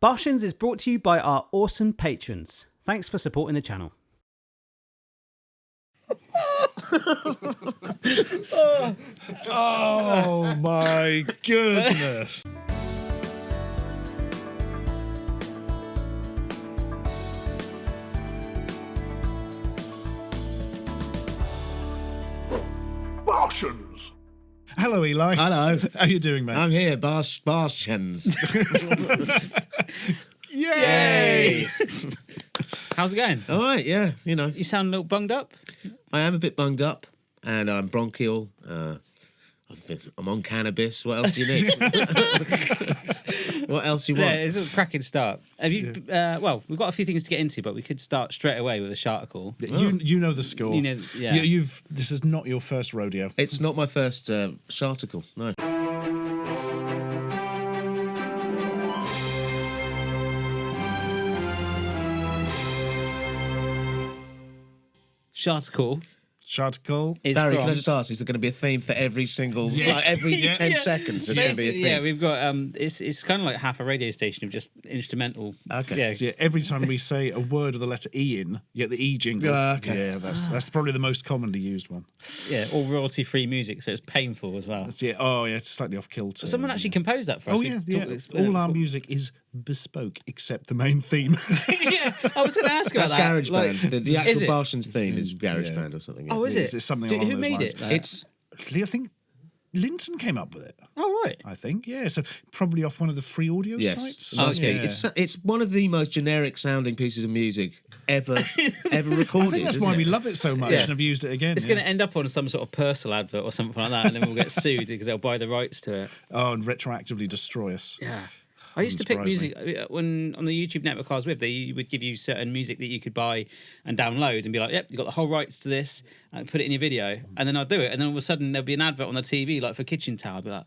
Barshens is brought to you by our awesome patrons. Thanks for supporting the channel. Oh my goodness. Barshens. Hello, Eli. Hello. How you doing, mate? I'm here, Barshens. Yay! How's it going? All right, yeah, you know. You sound a little bunged up. I am a bit bunged up, and I'm bronchial. I'm on cannabis. What else do you need? What else do you want? Yeah, it's a cracking start. Have you? Well, we've got a few things to get into, but we could start straight away with a Sharticle. You know the score. You know, yeah. This is not your first rodeo. It's not my first Sharticle, no. Sharticle Sharticle. is Barry, from... can I just ask, is there going to be a theme for every single, Yes. like every 10 seconds there's going to be a theme? Yeah, we've got, it's kind of like half a radio station of just instrumental. Okay. Yeah. So, yeah, every time we say a word with the letter E in, you get the E jingle. Okay. Yeah, that's probably the most commonly used one. Yeah, all royalty-free music, so it's painful as well. That's, yeah. Oh, yeah, it's slightly off kilter. Someone actually composed that for us. Oh, We yeah. All our music is bespoke except the main theme. Yeah, I was going to ask about That's that. GarageBand. The actual Is it? Barshens theme is GarageBand or something. Yeah. Oh, is it? It's something Who along those made lines. it? It's I think Linton came up with it. Oh, right. I think, yeah. So probably off one of the free audio sites. Oh, okay. Yeah. It's one of the most generic sounding pieces of music ever recorded. I think that's isn't why it? we love it so much Yeah. and have used it again. It's going to end up on some sort of Purcell advert or something like that, and then we'll get sued because they'll buy the rights to it. Oh, and retroactively destroy us. Yeah. I used to pick surprise music when on the YouTube network I was with. They would give you certain music that you could buy and download and be like, "Yep, you got the whole rights to this." And put it in your video, and then I'd do it, and then all of a sudden there'd be an advert on the TV like for kitchen towel. I'd be like,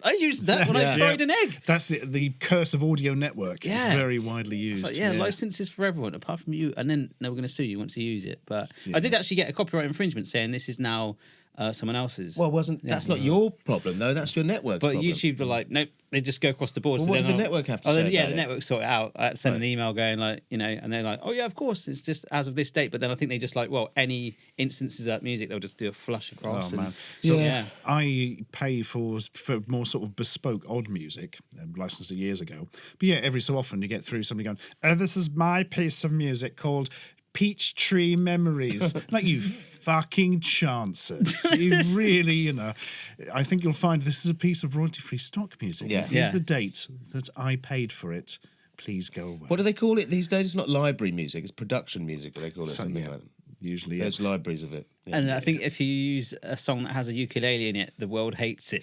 I used that when I fried an egg." That's the curse of audio network. Yeah. It's very widely used. It's like, licenses for everyone apart from you, and then we're going to sue you once you use it. But I did actually get a copyright infringement saying this is now someone else's. Well, that's not your problem though. That's your network's But problem. YouTube were like, nope, they just go across the board. Well, so what then did the I'll- network have to oh, say then, yeah, about the it? network sorted it out. I had to send an email going like, and they're like, oh yeah, of course, it's just as of this date. But then I think they just like, well, any instances of that music, they'll just do a flush across. Oh, and, man. So yeah. I pay for more sort of bespoke odd music, licensed it years ago. But yeah, every so often you get through somebody going, this is my piece of music called Peachtree Memories. Like, you fucking chances. You really, I think you'll find this is a piece of royalty-free stock music. Yeah. Here's Yeah. the date that I paid for it. Please go away. What do they call it these days? It's not library music. It's production music. They call it something yeah. like that. Usually, There's libraries of it. Yeah. And I think if you use a song that has a ukulele in it, the world hates it.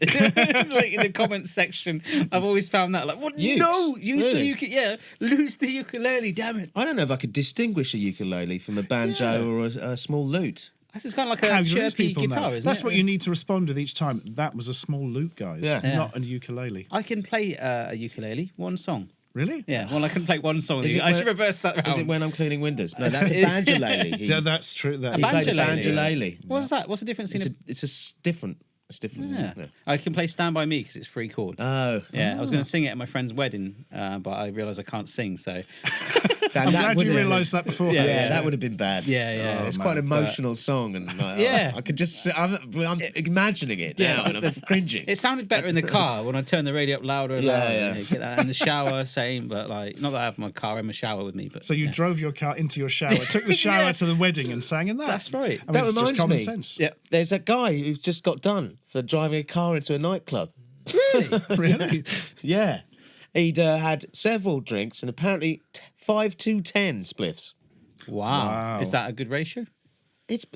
Like in the comments section, I've always found that. Like, what? Ukes? No, use the Really? ukulele. Yeah, lose the ukulele. Damn it. I don't know if I could distinguish a ukulele from a banjo or a small lute. This is kind of like How a do these chirpy people guitar, know? isn't That's it? what you need to respond with each time. That was a small lute, guys. Yeah. Not a ukulele. I can play a ukulele, one song. Really? Yeah, well, I can play one song. Is it I when- should reverse that round. Is it when I'm cleaning windows? No, that's a banjolele. So that's true. He played a banjolele? banjolele. What's that? What's the difference between It's different. It's different. Yeah. Yeah. I can play Stand By Me because it's 3 chords. Oh. Yeah, I was going to sing it at my friend's wedding, but I realised I can't sing, so... I'm glad you realised that before. Yeah, that would have been bad. Yeah. It's quite an emotional song, and Yeah. I could just. I'm imagining it now, and I'm cringing. It sounded better in the car when I turned the radio up louder and louder. Yeah. Get that. In the shower, same, but like, not that I have my car in my shower with me, but... So you yeah. drove your car into your shower, took the shower to the wedding and sang in that. That's right. I mean, That it's just reminds common me. sense. Yeah. There's a guy who's just got done for driving a car into a nightclub. Really? Really? Yeah, he'd had several drinks and apparently 5 to 10 spliffs. Wow. Is that a good ratio? It's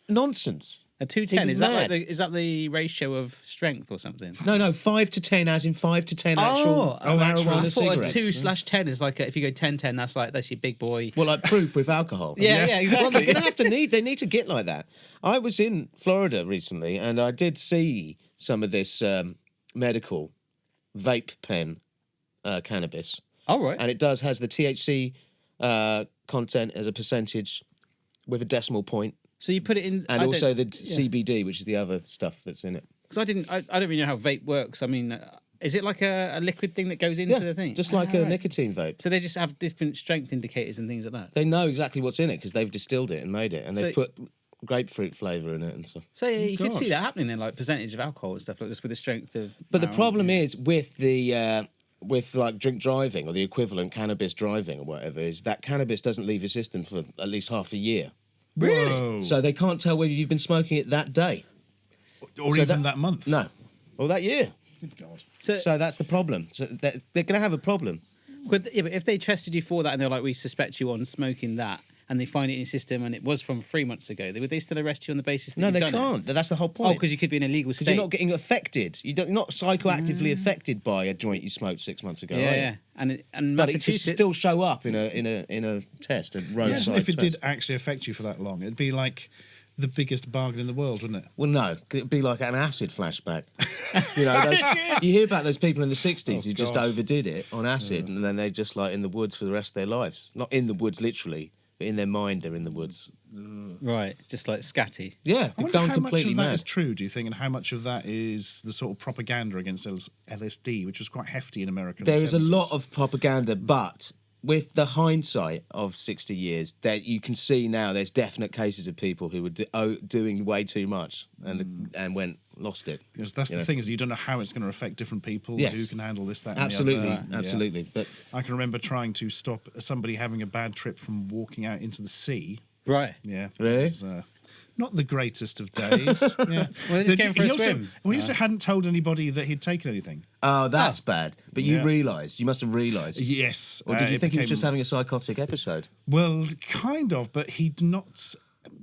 nonsense. A 210, He is was that like mad. is that the ratio of strength or something? No, 5 to 10, as in 5 to 10 actual actual. marijuana I thought a cigarettes. 2/10 is like if you go 10/10, that's your big boy. Well, like proof with alcohol. Yeah, Well, exactly. they're gonna have to they need to get like that. I was in Florida recently, and I did see some of this medical vape pen cannabis, All right. and it has the THC content as a percentage with a decimal point, So you put it in, and also the CBD, which is the other stuff that's in it. because I don't really know how vape works. I mean, Is it like a liquid thing that goes into the thing? just like a nicotine vape. So they just have different strength indicators and things like that. They know exactly what's in it because they've distilled it and made it, and they've So- put grapefruit flavour in it and stuff. So yeah, you could God. see that happening then, like percentage of alcohol and stuff like this with the strength of. But the marijuana. problem is with the with like drink driving or the equivalent cannabis driving or whatever is that cannabis doesn't leave your system for at least half a year. Really? Whoa. So they can't tell whether you've been smoking it that day. Or So even that month. No. Or that year. Good God. So that's the problem. So they're going to have a problem. But if they tested you for that and they're like, we suspect you on smoking that, and they find it in your system and it was from 3 months ago, would they still arrest you on the basis that No, you've they done can't. it? That's the whole Oh, point. because you could be in a legal Because state. you're not getting affected. You're not psychoactively affected by a joint you smoked 6 months ago. Yeah, are you? yeah. And But it could Massachusetts. still show up in a test, a roadside If it test. did actually affect you for that long, it'd be like the biggest bargain in the world, wouldn't it? Well, no, it'd be like an acid flashback. You hear about those people in the 60s who just God. overdid it on acid, and then they're just like in the woods for the rest of their lives. Not in the woods, literally, but in their mind, they're in the woods. Right, just like scatty. Yeah, I they've wonder gone how much completely of that mad. is true, do you think, and how much of that is the sort of propaganda against LSD, which was quite hefty in America. in the There is a 70s. lot of propaganda, but with the hindsight of 60 years, that you can see now there's definite cases of people who were doing way too much and lost it. Because that's you the know. thing, is you don't know how it's going to affect different people, Yes. who can handle this, that, Absolutely, and the other. absolutely. But I can remember trying to stop somebody having a bad trip from walking out into the sea. Right. Yeah. Really? It was, not the greatest of days. Yeah. Well, just going for a swim. He also hadn't told anybody that he'd taken anything. oh, that's bad. But you Yeah. realised. You must have realised. Yes. Or did you it think he was just became- having a psychotic episode? Well, kind of, but he'd not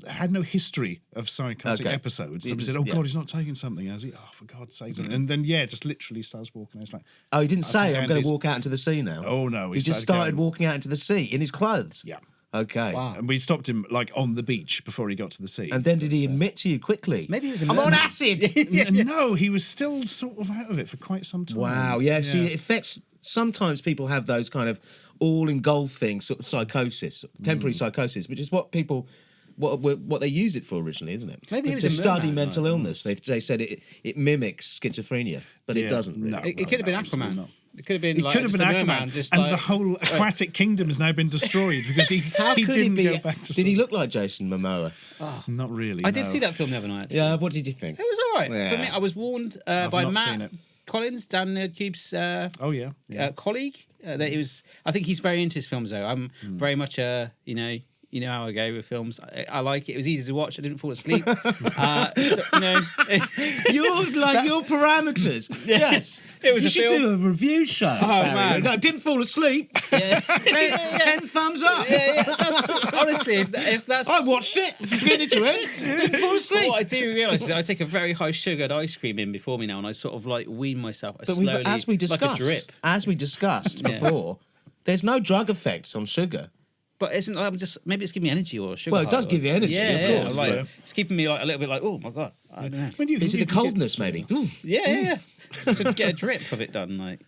had no history of psychotic Okay. episodes. It So we was- said, "Oh yeah. God, he's not taking something, has he? Oh, for God's sake!" And then just literally starts walking. It's like, Oh, he didn't say, think I'm going Andy's- to walk out into the sea now. Oh, no, He he just started started going- walking out into the sea in his clothes. yeah. Okay. Wow. And we stopped him like on the beach before he got to the sea. And then did he admit to you quickly? Maybe he was a I'm on mermaid. acid! No, he was still sort of out of it for quite some time. Wow, yeah, see, it affects. Sometimes people have those kind of all engulfing sort of psychosis, temporary psychosis, which is what people. What they use it for originally, isn't it? Maybe he was to a study merman, mental illness. They said it mimics schizophrenia, but Yeah, it doesn't. Really. no. It could have been absolutely Aquaman. not. It could have been. It like, could have just been a Aquaman, merman, just and like, the whole aquatic kingdom has now been destroyed because How he could didn't he be? go back to. Did he sea. look like Jason Momoa? Not really. I did no. see that film the other night. actually. Yeah. What did you think? It was all right. For Yeah. me, I was warned I've by not Matt seen it. Collins, Dan Nerdcube's Oh yeah. Yeah. colleague. That he was. I think he's very into his films though. I'm very much you know how I go with films. I like it. It was easy to watch. I didn't fall asleep. Your parameters. Yes. It was You a should film. do a review show. Barry. man. No, didn't fall asleep. Yeah. 10 thumbs up. Yeah, that's, honestly, if that's I watched it from beginning to end. Didn't fall asleep. what I do realise is that I take a very high sugared ice cream in before me now, and I sort of like wean myself But slowly, as we like a drip. discussed Yeah. before, there's no drug effects on sugar. But isn't I'm just maybe it's giving me energy or sugar? Well, it high does or- give you energy, Yeah, of yeah, course, like, yeah. it's keeping me like a little bit like, oh my god, I don't know. When you Is it the can get- coldness, maybe? Yeah. To get a drip of it done, like.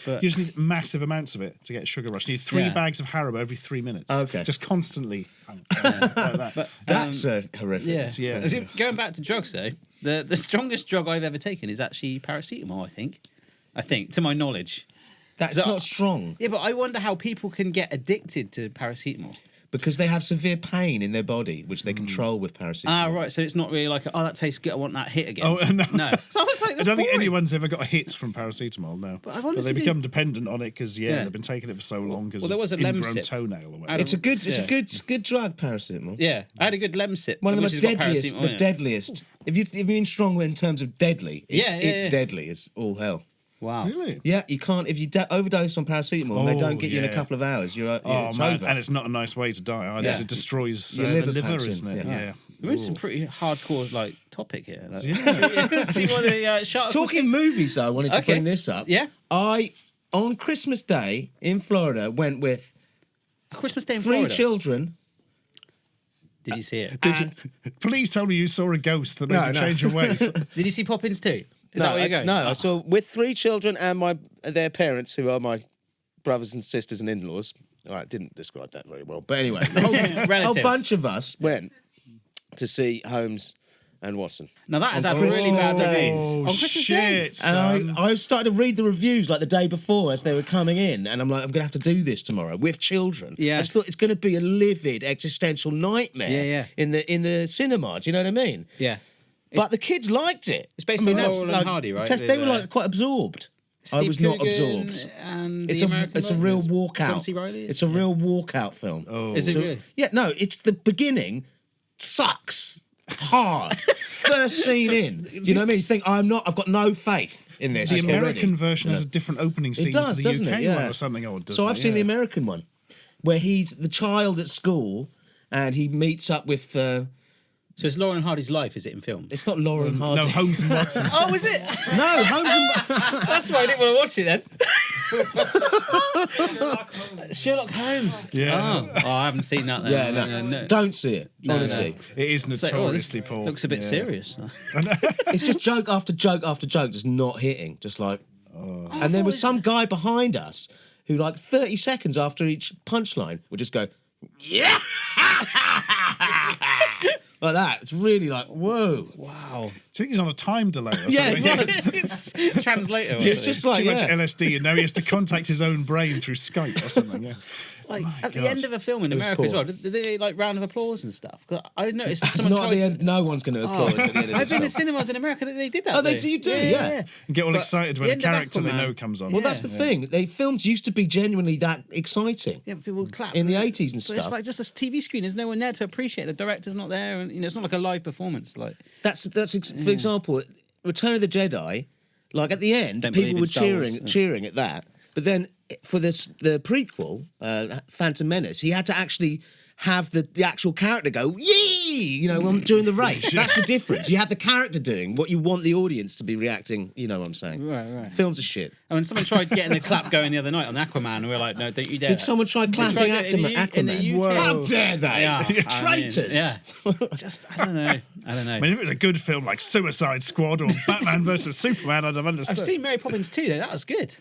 But You just need massive amounts of it to get a sugar rush. You need 3 Yeah. bags of Haribo every 3 minutes. Okay. Just constantly. Like that. but That's horrific. yeah. Yeah. Going back to drugs though, the strongest drug I've ever taken is actually paracetamol. I think to my knowledge. That's So- not strong Yeah, but I wonder how people can get addicted to paracetamol. because they have severe pain in their body, which they control with paracetamol. Right. So it's not really like, that tastes good. I want that hit again. Oh, no. No. So I was like, I that's don't think boring. anyone's ever got a hit from paracetamol, no. But I wonder they if you become dependent on it because, Yeah. they've been taking it for so long because Well, there was a ingrown Lemsip. toenail or whatever. It's a good, Yeah. good drug, paracetamol. Yeah, I had a good Lemsip. One of the which most has got deadliest. paracetamol The in it. deadliest. If you mean strong in terms of deadly, it's, Yeah, yeah, it's yeah. deadly. It's all hell. Wow. Really? Yeah, you can't. If you overdose on paracetamol and they don't Oh, get you in a yeah. couple of hours, Oh, it's man. over. And it's not a nice way to die either. Yeah. It destroys Your the liver liver, packs in, isn't it? yeah. Yeah. We're in some pretty hardcore like topic here. Like, Yeah. see what the Shart Talking movies, though, I wanted to Okay. bring this up. Yeah. I, on Christmas Day in Florida, went with Christmas Day in 3 Florida. children. Did you see it? And please tell me you saw a ghost that made No, you no. change your ways. Did you see Poppins too? Is that where you're going? No, I saw with 3 children and their parents, who are my brothers and sisters and in-laws. I didn't describe that very well, but anyway, a whole Relatives. bunch of us went to see Holmes and Watson. Now that has On had really bad Christmas reviews. Day. On Christmas Day. shit, And son. I started to read the reviews like the day before as they were coming in, and I'm like, I'm going to have to do this tomorrow with children. Yeah. I just thought it's going to be a livid existential nightmare. Yeah. In the cinema. Do you know what I mean? Yeah. But the kids liked it. It's based on Laurel and Hardy, right? They were like quite absorbed. I Steve was not Coogan absorbed. And It's the a American it's a Life. real John walkout. C. Reilly. It's a real walkout film. Oh. Is it So- really? Yeah, no, it's the beginning sucks hard. First scene in. You know what I mean? You think I've got no faith in this. The already. American version You has know? a different opening scene does, to the doesn't UK it? Yeah. one or something odd, doesn't So I've it? seen the Yeah. American one, where he's the child at school and he meets up with. So it's Laurel and Hardy's life, is it, in film? It's not Laura and Hardy. No, Holmes and Watson. Oh, is it? No, Holmes and That's why I didn't want to watch it then. Sherlock Holmes. Yeah. Oh, I haven't seen that then. Yeah, no, don't see it. No, Honestly, It is It's like, oh, this notoriously poor. looks a bit Yeah. serious. it's just joke after joke after joke, just not hitting, just like. And there was some guy behind us who, like 30 seconds after each punchline, would just go, yeah, like that. It's really like, whoa. Wow. Do you think he's on a time delay or Yeah, something? It's translator. It's just like Too much yeah. LSD, and now he has to contact his own brain through Skype or something. Yeah. Like at the God. end of a film in was America as poor. well, did they like round of applause and stuff? 'Cause I noticed someone Not at tried the end. No one's going to applaud at the end of I've this been film. in cinemas in America that they did that. Oh, they though. do, you do, yeah. And get all But excited the when a end of character they Aquaman- know comes on. Well, that's the thing. They films used to be genuinely that exciting. Yeah, people would clap In the 80s and But stuff. it's like just a TV screen. There's no one there to appreciate. The director's not there, and it's not like a live performance. Like For example, Return of the Jedi. Like at the end, Don't believe people in were Star Wars, yeah. cheering at that. But then for the prequel, Phantom Menace, he had to actually have the actual character go yee, during the race. That's the difference. You have the character doing what you want the audience to be reacting. You know what I'm saying? Right. Films are shit. And when someone tried getting the clap going the other night on Aquaman, we were like, no, don't you dare. Did someone try clapping tried it in the Aquaman? U- in the UK. How dare they? Yeah, I mean, Traitors. yeah. Just I don't know. I mean, if it was a good film like Suicide Squad or Batman versus Superman, I'd have understood. I've seen Mary Poppins too, though. That was good.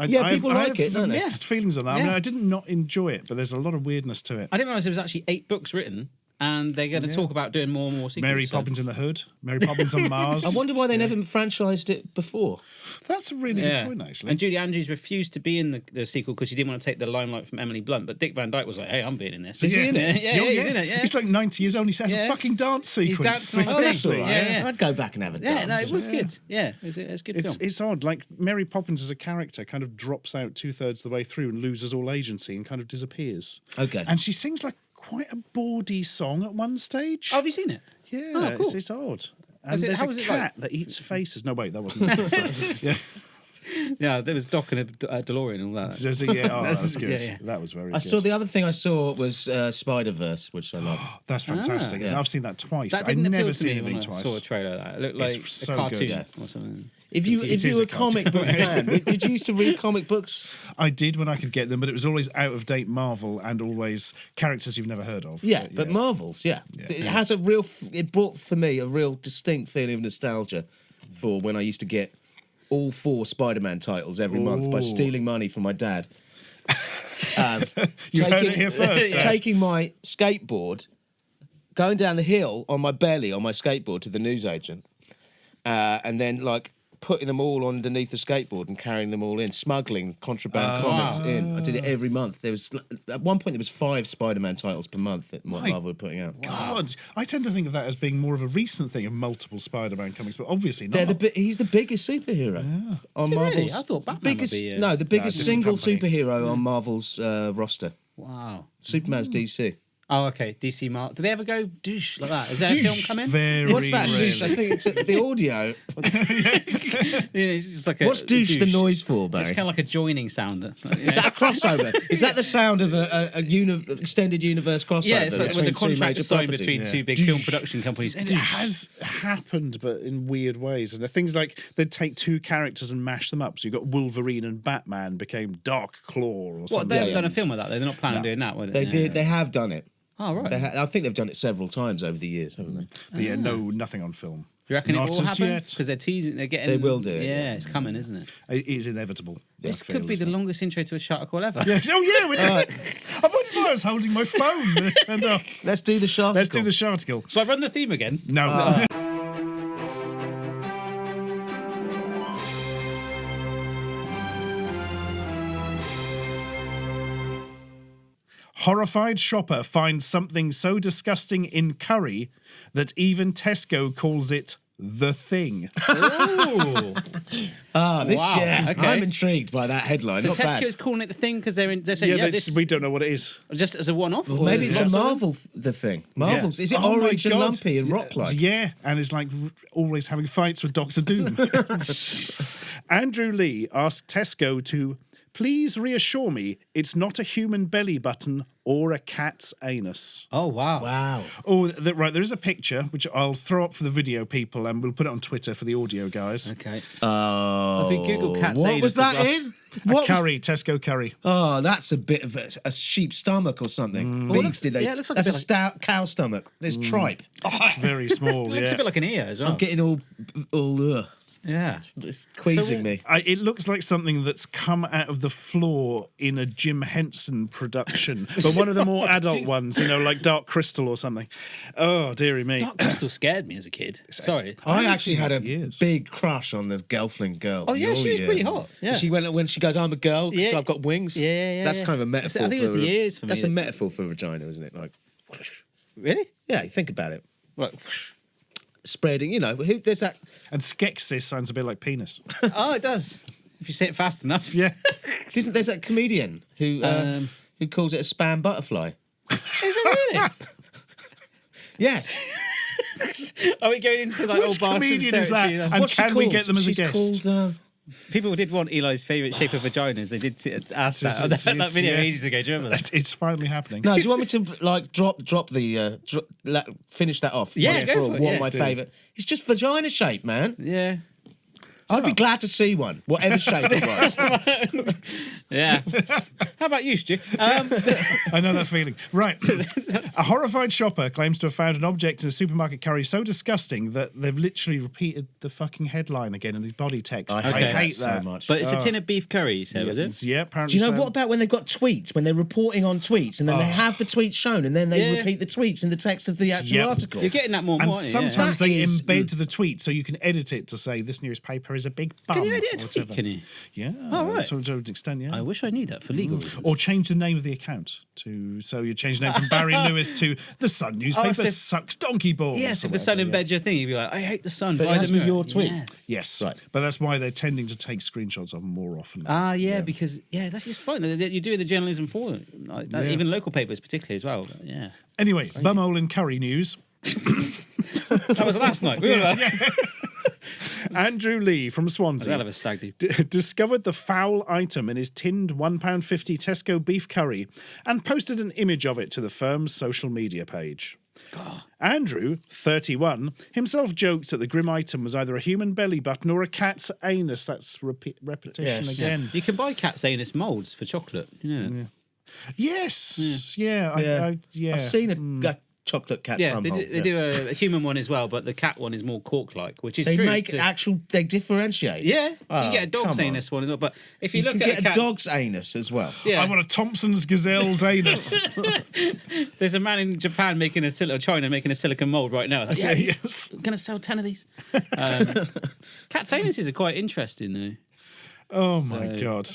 Yeah, people like have it, don't they? mixed feelings on that. I mean, Yeah. I didn't not enjoy it, but there's a lot of weirdness to it. I didn't realise there was actually 8 books written, and they're going to talk about doing more and more sequels. Mary so- Poppins in the Hood, Mary Poppins on Mars. I wonder why they never franchised it before. That's a really Yeah. good point, actually. And Julie Andrews refused to be in the sequel because she didn't want to take the limelight from Emily Blunt. But Dick Van Dyke was like, "Hey, I'm being in this." Is he in it? Yeah, he's in it. Yeah. He's like 90 years old. He has Yeah. a fucking dance sequence. dancing on Oh, the that's all thing. right. Yeah. I'd go back and have a dance. Yeah, no, it was good. Yeah, it's a good film. It's odd. Like Mary Poppins as a character kind of drops out 2/3 of the way through and loses all agency and kind of disappears. Okay. And she sings like quite a baudy song at one stage. Oh, have you seen it? Yeah, Oh, cool. it's odd. And Was it- there's how a was it cat like? that eats faces. No, wait, that wasn't it. Sorry. Yeah, there was Doc and a DeLorean and all that. Yeah, oh, that was good. Yeah. That was very I good. saw the other thing I saw was Spider-Verse, which I loved. That's fantastic. yeah. I've seen that twice. That I didn't appeal never to seen me anything when twice. I saw a trailer of that. It looked like a so cartoon good. or something. If you is were a a comic book cartoon. fan, did you used to read comic books? I did when I could get them, but it was always out of date Marvel and always characters you've never heard of. Yeah, but Marvel's, yeah. It has it brought for me a real distinct feeling of nostalgia for when I used to get all 4 Spider-Man titles every month by Ooh. stealing money from my dad. You heard it here first, Dad. Taking my skateboard, going down the hill on my belly on my skateboard to the newsagent, and then like putting them all underneath the skateboard and carrying them all in, smuggling contraband comics in. I did it every month. There was at one point there was 5 Spider-Man titles per month that Marvel were putting out. God, I tend to think of that as being more of a recent thing of multiple Spider-Man comics, but obviously not. He's the biggest superhero on Is he really? Marvel's. I thought Batman would biggest, be, no, the biggest different single company. superhero on Marvel's roster. Wow. Superman's DC. Oh, okay. DC Mark. Do they ever go douche like that? Is there a film coming? Very What's that rarely. douche? I think it's the audio. Yeah, it's just like What's douche the noise for, Barry? It's kind of like a joining sound. Is that a crossover? Is that the sound of extended universe crossover? Yeah, it's like when the between two contract major is signed properties? between Yeah. 2 big film production companies. And it has happened, but in weird ways. And the things like they'd take 2 characters and mash them up. So you got Wolverine and Batman became Dark Claw or What, something. they haven't done a film with that? They're not planning on doing that, were they? They No. did. They have done it. Oh, right. I think they've done it several times over the years, haven't they? But yeah, nothing on film. You reckon Not it will as happen? yet. Because they're teasing, they're getting... They will do it, Yeah, yeah. it's coming, isn't it? It is inevitable. This I feel could be as the though. longest intro to a Shark call ever. Yes. Oh yeah, we're doing it. I wondered why I was holding my phone. But it turned off. Let's do the Sharticle. Let's do the Sharticle. So I run the theme again. No. Horrified shopper finds something so disgusting in curry that even Tesco calls it the thing. Ooh. Wow. Okay. I'm intrigued by that headline. So Not bad. Tesco's calling it the thing because they're saying, this we don't know what it is. just as a one-off. Well, or maybe is it's it a lots of them? Marvel, the thing. Marvel's. Is it Oh my orange and God. lumpy and rock-like? Yeah, and it's like always having fights with Doctor Doom. Andrew Lee asked Tesco to please reassure me it's not a human belly button or a cat's anus. Oh, wow. Wow. Oh, right, there is a picture, which I'll throw up for the video people, and we'll put it on Twitter for the audio guys. Okay. Oh. If we Google cat's what anus was that as well. in? What was- Curry, Tesco curry. Oh, that's a bit of a sheep stomach or something. Well, it Beef, looks- did they? yeah, it looks like a that's bit a stout cow stomach. There's tripe. Very small, It looks yeah. a bit like an ear as well. I'm getting all Yeah. it's queasing me. It looks like something that's come out of the floor in a Jim Henson production, but one of the more adult ones, like Dark Crystal or something. Oh, dearie me. Dark Crystal scared me as a kid. Sorry. I haven't actually seen had that a for years. big crush on the Gelfling girl. Oh, yeah, she was pretty hot, yeah. She went when she goes, "I'm a girl, so Yeah. I've got wings." Yeah. That's kind of a metaphor. I think it was for the ears for me. That's a metaphor for vagina, isn't it? Like, Really? yeah, you think about it. Right. Spreading, there's that. And Skeksis sounds a bit like penis. Oh, it does. If you say it fast enough. Yeah. There's that comedian who calls it a spam butterfly. Is it really? Yes. Are we going into like Which old Barshens comedian is that? territory? And What's she can we called? get them as a She's guest? Called, People did want Eli's favourite shape of vaginas. They did ask that on It's- that it's- video yeah. ages ago. Do you remember that? It's finally happening. No, do you want me to like drop the finish that off? Yeah, Once go for all? for it, One yeah. of my Let's do it. favourite. It's just vagina shape, man. Yeah. I'd be glad to see one, whatever shape it was. Yeah. How about you, Stu? I know that feeling. Right. A horrified shopper claims to have found an object in a supermarket curry so disgusting that they've literally repeated the fucking headline again in the body text. I hate so that. much. But it's a tin of beef curry, you said, was it? Yeah, apparently Do you know so. what about when they've got tweets, when they're reporting on tweets, and then they have the tweets shown, and then they Yeah. repeat the tweets in the text of the actual Yep. article? You're getting that more and And more, aren't you? Yeah. sometimes That they is- embed the tweet so you can edit it to say this newspaper is a big bum. Can you edit a or tweet? whatever. Can you? Yeah. Oh, right. To an extent, yeah. I wish I knew that for legal reasons. Or change the name of the account so you change the name from Barry Lewis to the Sun newspaper so- sucks donkey balls. Yes, or if the Sun whatever, yeah. embeds your thing, you'd be like, I hate the Sun. But it buy has the to be mirror. your tweet. Yes. Yes, Right. But that's why they're tending to take screenshots of them more often. Ah, yeah, because that's just fine. You're doing the journalism for it. Like, Yeah. even local papers, particularly as well. But, yeah, Anyway, bumhole and curry news. that was last night. We were Andrew Lee from a hell Swansea of a stag do. discovered the foul item in his tinned £1.50 Tesco beef curry and posted an image of it to the firm's social media page. Andrew, 31, himself joked that the grim item was either a human belly button or a cat's anus. That's repetition Yes. again. You can buy cat's anus moulds for chocolate. You know. Yes. Yeah. I've seen a chocolate cat's Yeah, bum they hole, do a human one as well, but the cat one is more cork-like, which is They true. make they differentiate. Yeah, you Oh, can get a dog's come on. anus one as well. But if you, You look can at get a cat's, dog's anus as well. yeah, I want a Thompson's gazelle's anus. there's a man in Japan China making a silicon mold right now. Yeah, yes. I'm gonna sell 10 of these. Cat's anuses are quite interesting, though. Oh my God.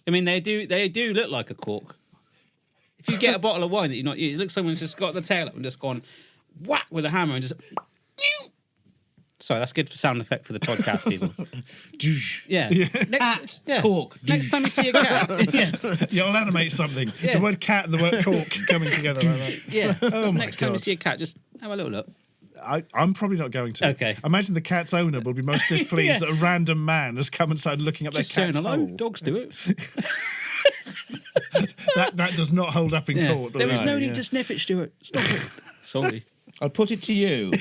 I mean, they do look like a cork. If you get a bottle of wine that you're not using, it looks like someone's just got the tail up and just gone whack with a hammer and just. Sorry, that's good for sound effect for the podcast people. Yeah. Next, Cat, cork. Next time you see a cat, Yeah, I'll animate something. Yeah. The word cat and the word cork coming together like that. yeah. Just my next time you God. see a cat, just have a little look. I'm probably not going to. Okay. Imagine the cat's owner will be most displeased Yeah. that a random man has come and started looking up Just their saying cat's hello. hole. Dogs do it. That does not hold up in Yeah. court. There is does no it? need Yeah. to sniff it, Stuart. Stop it. Sorry. I'll put it to you.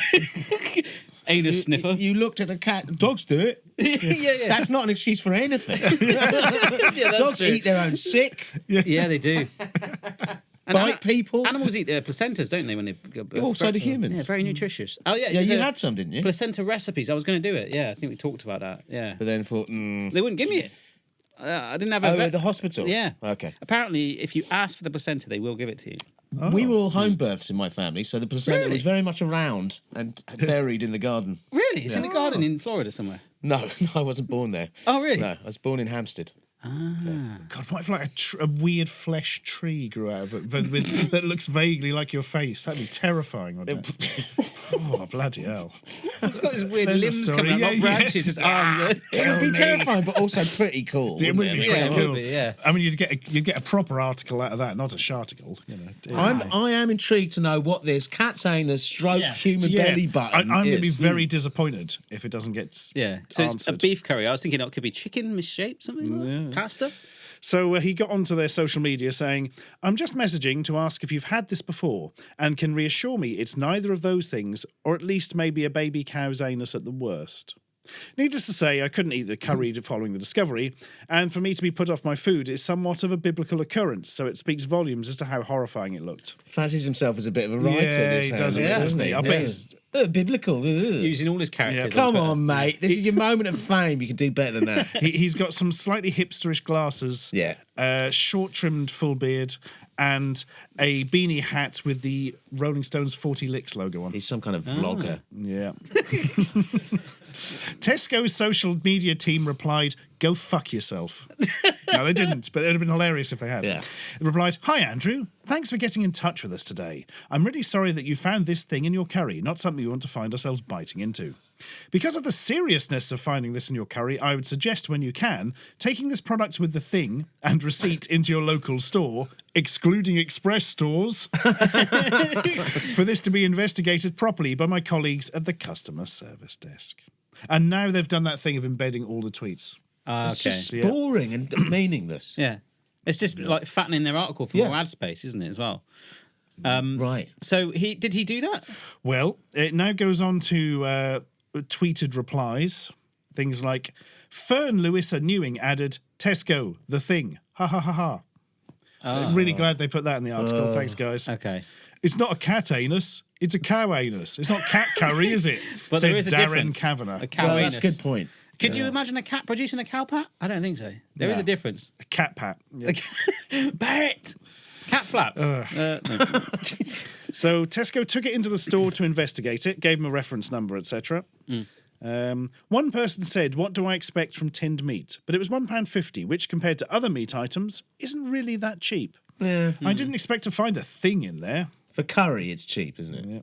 Anus sniffer. You looked at a cat. Dogs do it. yeah. That's not an excuse for anything. Yeah, that's Dogs true. eat their own sick. Yeah, they do. And Bite people. Animals eat their placentas, don't they? When they go Also do humans. Yeah, very nutritious. Oh yeah, Yeah, there's you a had some, didn't you? placenta recipes. I was going to do it. Yeah, I think we talked about that. Yeah, But then thought, they wouldn't give me it. I didn't have a. oh, vet- at the hospital. Yeah. Okay. Apparently, if you ask for the placenta, they will give it to you. We were all home births in my family, so the placenta Really? was very much around and buried in the garden. Really? It's in the garden in Florida somewhere. No, I wasn't born there. Oh, really? No, I was born in Hampstead. God, what if like a weird flesh tree grew out of it that looks vaguely like your face? That'd be terrifying, wouldn't it? Oh, bloody hell. It's got his weird There's a limbs story, coming out, yeah, not branches, just arms. It would be terrifying, but also pretty cool. It would be Yeah, pretty it cool. would be, yeah. I mean, you'd get a proper article out of that, not a sharticle. I am intrigued to know what this cat's anus stroke human belly button I'm going to be is. very disappointed if it doesn't get Yeah, so it's a answered. beef curry. I was thinking it could be chicken misshaped, something like that. Pasta. So he got onto their social media saying, I'm just messaging to ask if you've had this before and can reassure me it's neither of those things, or at least maybe a baby cow's anus at the worst. Needless to say, I couldn't eat the curry following the discovery, and for me to be put off my food is somewhat of a biblical occurrence, so it speaks volumes as to how horrifying it looked. Fancies himself as a bit of a writer. He does a bit, doesn't he? I bet he's... Biblical. Ugh. Using all his characters. Come on, mate. This is your moment of fame. You can do better than that. He's got some slightly hipsterish glasses, short trimmed full beard, and a beanie hat with the Rolling Stones 40 Licks logo on. He's some kind of vlogger. Yeah. Tesco's social media team replied, "Go fuck yourself." No, they didn't, but it would have been hilarious if they had. Yeah. It replied, "Hi, Andrew. Thanks for getting in touch with us today. I'm really sorry that you found this thing in your curry, not something we want to find ourselves biting into. Because of the seriousness of finding this in your curry, I would suggest when you can, taking this product with the thing and receipt into your local store, excluding express stores, for this to be investigated properly by my colleagues at the customer service desk." And now they've done that thing of embedding all the tweets. It's just boring and meaningless. Yeah. It's just like fattening their article for more ad space, isn't it, as well? Right. So did he do that? Well, it now goes on to tweeted replies. Things like, Fern Lewissa Newing added, "Tesco, the thing. Ha ha ha ha." I'm really glad they put that in the article. Thanks, guys. Okay. It's not a cat anus. It's a cow anus. It's not cat curry, is it? But Said there is a Darren difference. Kavanagh. A cow Well, anus. that's a good point. Could you imagine a cat producing a cow pat? I don't think so. There is Yeah. a difference. A cat pat. Yeah. Barrett! Cat flap. No. So Tesco took it into the store to investigate it, gave him a reference number, etc. One person said, "What do I expect from tinned meat?" But it was £1.50, which compared to other meat items isn't really that cheap. Yeah. I didn't expect to find a thing in there. For curry, it's cheap, isn't it? Yeah.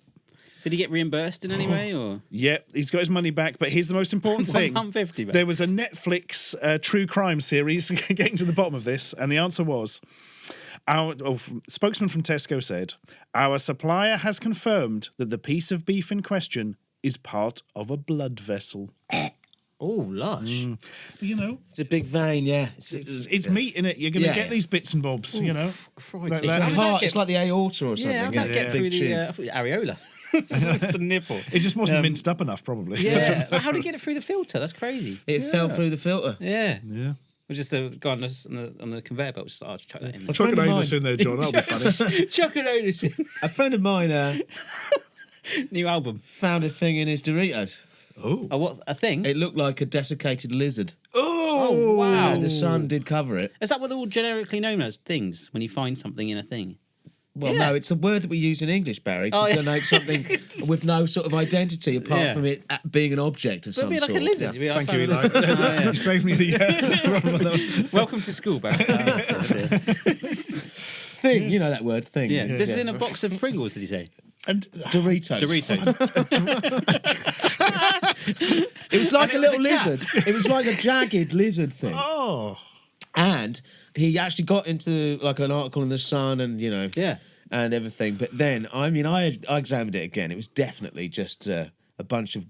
Did he get reimbursed in any way? Or Yeah, he's got his money back, but here's the most important thing. £1.50 back. There was a Netflix true crime series getting to the bottom of this, and the answer was, spokesman from Tesco said, "Our supplier has confirmed that the piece of beef in question is part of a blood vessel." Oh, lush. You know, It's a big vein, yeah. it's meat in it. You're going to Yeah, get yeah. these bits and bobs, you know. Crikey. That- It's, that like is- heart, it's like the aorta or something. Yeah, how'd that get through Big the tube. I thought the areola? That's the nipple. It just wasn't minced up enough, probably. Yeah. How did he get it through the filter? That's crazy. It fell through the filter. Yeah. Yeah. It was just a guy on the conveyor belt. Just just chuck that in. A friend of mine- there, John. That'll be funny. Chuck an anus in. A friend of mine New album. found a thing in his Doritos. Oh. Oh, what a thing? It looked like a desiccated lizard. Oh wow! And the sun did cover it. Is that what they're all generically known as? Things when you find something in a thing. Well, Yeah. no, it's a word that we use in English, Barry, to Oh, yeah. denote something with no sort of identity apart Yeah. from it being an object of So some it'd be like sort. a lizard. Yeah. It'd be like, Thank you, I found a Eli. lizard. Oh, yeah. You saved me the... Welcome to school, Barry. Thing, you know that word, thing. Yeah. This is in a box of Pringles. Did he say? And Doritos. Doritos. It was like And a it was little a cat. lizard. It was like a jagged lizard thing. oh, And he actually got into like an article in the Sun and, you know, Yeah. and everything. But then, I mean, I examined it again. It was definitely just a bunch of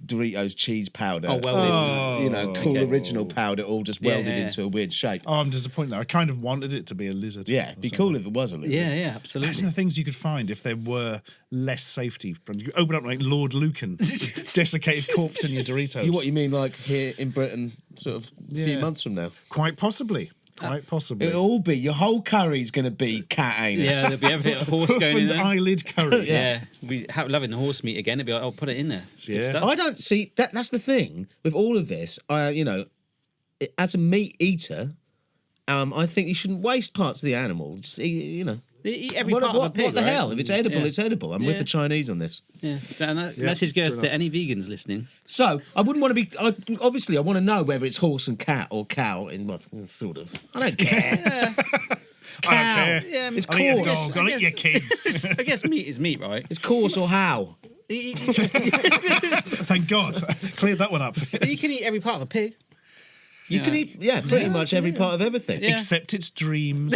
Doritos cheese powder. Oh, well. You know, cool okay. original powder all just Yeah, welded yeah. into a weird shape. oh, I'm disappointed. I kind of wanted it to be a lizard. Yeah, or it'd be something. cool if it was a lizard. Yeah. Imagine Absolutely. the things you could find if there were less safety. You open up like Lord Lucan, desiccated corpse in your Doritos. What you mean, like here in Britain, sort of a few Yeah. months from now? Quite possibly. Quite possibly. It'll all be, your whole curry's going to be cat anus. Yeah. There'll be everything. A horse Hoof going in and there. eyelid curry. Yeah. We loving the horse meat again. It'd be like, oh, put it in there. Yeah. Good stuff. I don't see that's the thing with all of this. You know, as a meat eater, I think you shouldn't waste parts of the animal. Just, you know, They eat every What, part of a pig. what the right? hell? If it's edible, Yeah. it's edible. I'm with the Chinese on this. Yeah, and that message goes to any vegans listening. So I wouldn't want to be. Obviously, I want to know whether it's horse and cat or cow. In what sort of? I don't care. Cow. I don't care. Yeah, It's I'll eat a coarse. dog. I'll eat your kids. I guess meat is meat, right? It's coarse or how? Thank God. Cleared that one up. You can eat every part of a pig. You can eat, pretty much every part of everything. Yeah. Except its dreams.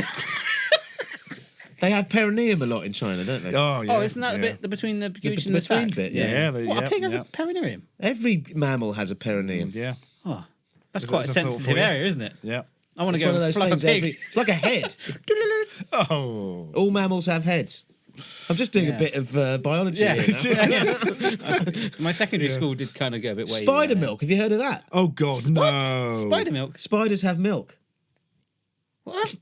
They have perineum a lot in China, don't they? Oh, yeah. Oh, isn't that the bit between the gooch and the between sack? bit, Yeah. What, a pig has a perineum? Every mammal has a perineum. Yeah. Oh, that's quite a that's a thought sensitive for you. area, isn't it? Yeah. I want to It's go one of and those fluff a things. pig. It's like a head. Oh. All mammals have heads. I'm just doing a bit of biology Yeah. here now. My secondary school did kind of go a bit wavy. Spider milk. Have you heard of that? Oh, God, no. Spider milk? Spiders have milk. What?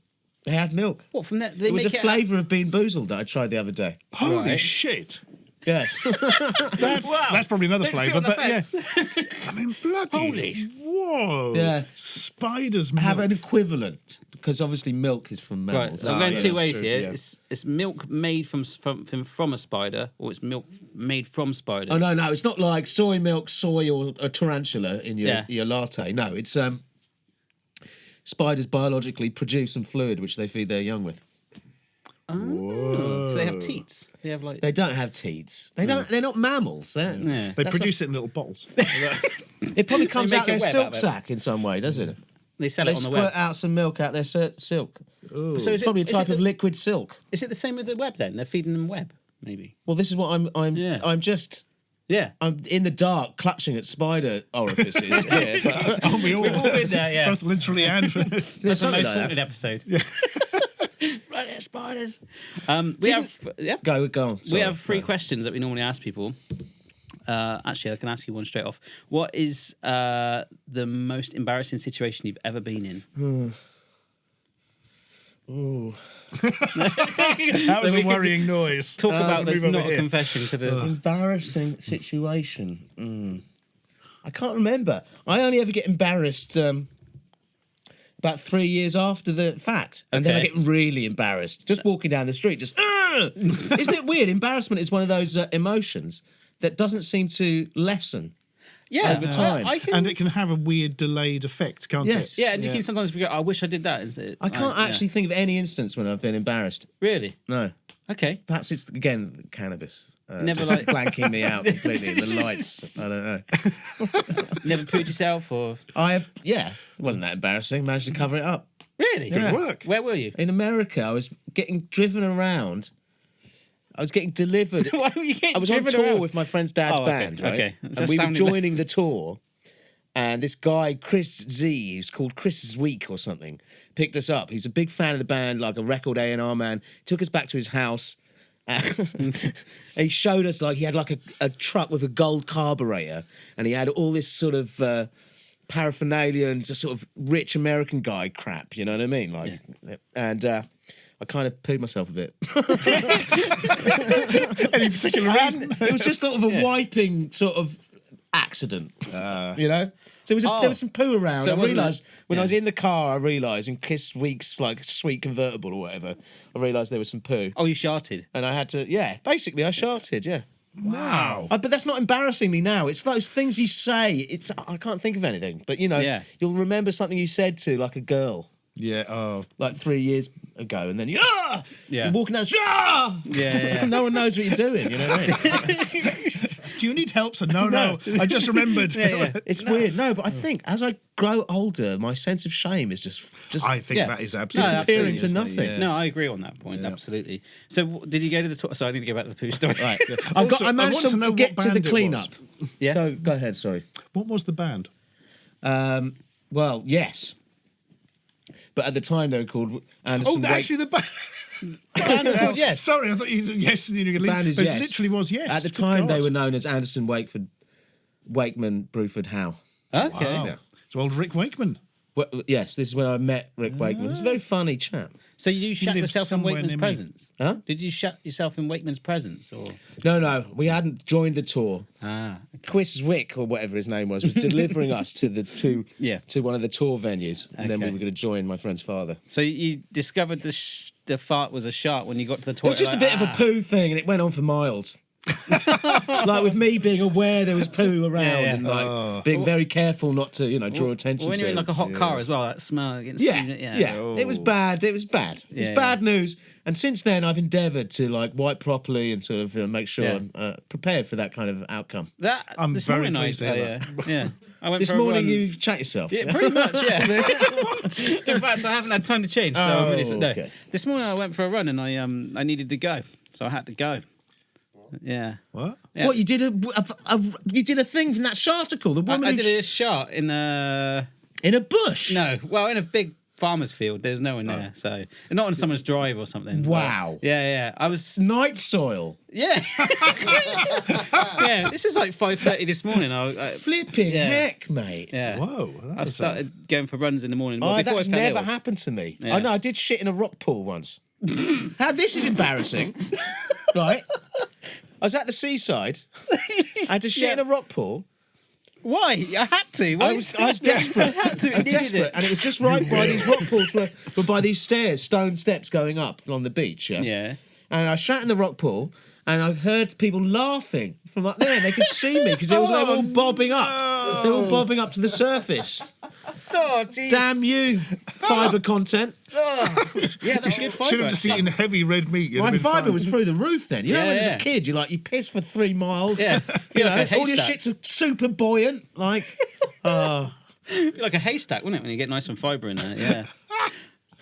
They have milk. What, from that? They It was a make flavour of Bean Boozled that I tried the other day. Holy Right. shit. Yes. That's probably another Let's see flavour, on the but yeah. facts. I mean, bloody. Holy. Whoa. Yeah. Spiders have milk. an equivalent because obviously milk is from Right, mammals. so I'm going yeah, two that's ways true, here. yeah. It's milk made from a spider, or it's milk made from spiders. Oh no, it's not like soy milk, soy, or a tarantula in your latte. No, it's spiders biologically produce some fluid which they feed their young with. Oh, so they have teats. They have like. They don't have teats. They don't. They're not mammals. They don't. Yeah. They produce it in little bottles. It probably comes make out it their wet, silk that bit. sack in some way, doesn't it? They sell They it on the squirt web. out some milk out their silk. So It's is probably a it, type of liquid silk. Is it the same with the web then? They're feeding them web, maybe. Well, this is what I'm Yeah. I'm just. Yeah. I'm in the dark, clutching at spider orifices here. But Oh, we all been there, yeah. Both literally and. That's the something most like that. haunted episode. Yeah. Right there, spiders. We have go on. we Sorry. have three questions that we normally ask people. Actually, I can ask you one straight off. What is the most embarrassing situation you've ever been in? Ooh. That was we a could worrying noise. Talk about there's move over not a here. confession to the. Embarrassing situation. I can't remember. I only ever get embarrassed about 3 years after the fact, and then I Okay. get really embarrassed just walking down the street. Just isn't it weird? Embarrassment is one of those emotions that doesn't seem to lessen. Yeah, over time. I can, And it can have a weird delayed effect, can't Yes. it? yeah, and you can sometimes forget. I wish I did that. Is it? I can't actually think of any instance when I've been embarrassed. Really? No. Okay. Perhaps it's again cannabis. Never just like- blanking me out completely. The lights. I don't know. Never pooed yourself, or I have. Yeah, it wasn't that embarrassing. Managed to cover it up. really? Good work. Where were you? In America, I was getting driven around. I was getting delivered. Why were you getting I was on driven tour around? with my friend's dad's Oh, okay, band, right? okay. And That we were sounded- joining the tour. And this guy, Chris Z, who's called Chris's Week or something, picked us up. He's a big fan of the band, like a record A&R man. Took us back to his house. And he showed us, like, he had like a truck with a gold carburetor, and he had all this sort of paraphernalia and just sort of rich American guy crap, you know what I mean? Like, and I kind of pooed myself a bit. Any particular reason? It was just sort of a wiping sort of accident, you know. So there was some poo around. So it I wasn't realised when yeah. I was in the car, I realised in Kiss Week's like sweet convertible or whatever, I realised there was some poo, Oh, you sharted. and I had to basically I sharted, yeah. Wow. But that's not embarrassing me now. It's those things you say. I can't think of anything, but you know, Yeah. you'll remember something you said to like a girl. Yeah. Oh. Like 3 years ago, and then Yeah. you're walking down, yeah. Yeah. No one knows what you're doing. You know what I mean? Do you need help? So no. I just remembered. It's weird. No, but I think as I grow older, my sense of shame is just I think Yeah. that is No, absolutely disappearing to isn't it? nothing. Yeah. No, I agree on that point. Absolutely. So, did you go to the tour? So, I need to go back to the poo story. Right. Also, I managed want to know get what to the band it cleanup. was. Yeah. Go ahead. Sorry. What was the band? Well, yes. But at the time they were called Anderson. Oh, actually, the band. band were called Yes. Sorry, I thought you said yes and you were going to Band leave. is But Yes. it literally was yes. At the Good time they God. were known as Anderson, Wakeman, Bruford, Howe. Okay. Wow. Yeah. So old Rick Wakeman. Well, yes, this is when I met Rick Wakeman. He's a very funny chap. So you shut lives yourself in somewhere Wakeman's near me. presence? Huh? Did you shut yourself in Wakeman's presence? Or No, we hadn't joined the tour. okay. Chris Wick, or whatever his name was delivering us to to one of the tour venues, and then we Okay. were going to join my friend's father. So you discovered the fart was a shart when you got to the It toilet? was just a bit of a poo thing, and it went on for miles. Like with me being aware there was poo around, Yeah. and like being very careful not to, draw attention When to you're in it. like a hot car as well, that smell against Yeah. yeah. It was bad. It was bad. It's Yeah, bad news. And since then, I've endeavoured to like wipe properly and sort of make sure Yeah. I'm prepared for that kind of outcome. That I'm this very morning pleased to hear yeah. I went This for a morning, run. you chat yourself. Yeah, pretty much, yeah. In fact, I haven't had time to change, so Oh, I'm really no. okay. This morning I went for a run and I needed to go, so I had to go. Yeah. What? Yeah. What you did you did a thing from that article? The woman I who did a shot in a in a bush. in a big farmer's field. There's no one there, so not on someone's drive or something. Wow. Yeah. I was Night soil. yeah. Yeah. This is like 5:30 this morning. I Flipping Yeah. heck, mate. yeah. Whoa. That I was, started going for runs in the morning. Well, Oh, before that's I fell never ill. happened to me. Yeah. I know, I did shit in a rock pool once. How this is embarrassing. Right? I was at the seaside. I had to shit in a rock pool. Why? I had to. Why I was desperate. I had to. I was desperate, and it was just right by these rock pools were by these stone steps going up on the beach. Yeah. Yeah. And I sat in the rock pool, and I heard people laughing from up there, and they could see me because they were all bobbing up. They were all bobbing up to the surface. Oh, jeez. Damn you, fibre content. Yeah, that's good fibre. should have just eaten heavy red meat. You'd My have been fibre fine. was through the roof then. You know, Yeah, when as yeah. a kid, you piss for 3 miles. Yeah. You Like know, a all your haystack. shit's super buoyant. Like, Like a haystack, wouldn't it, when you get nice and fibre in there? Yeah.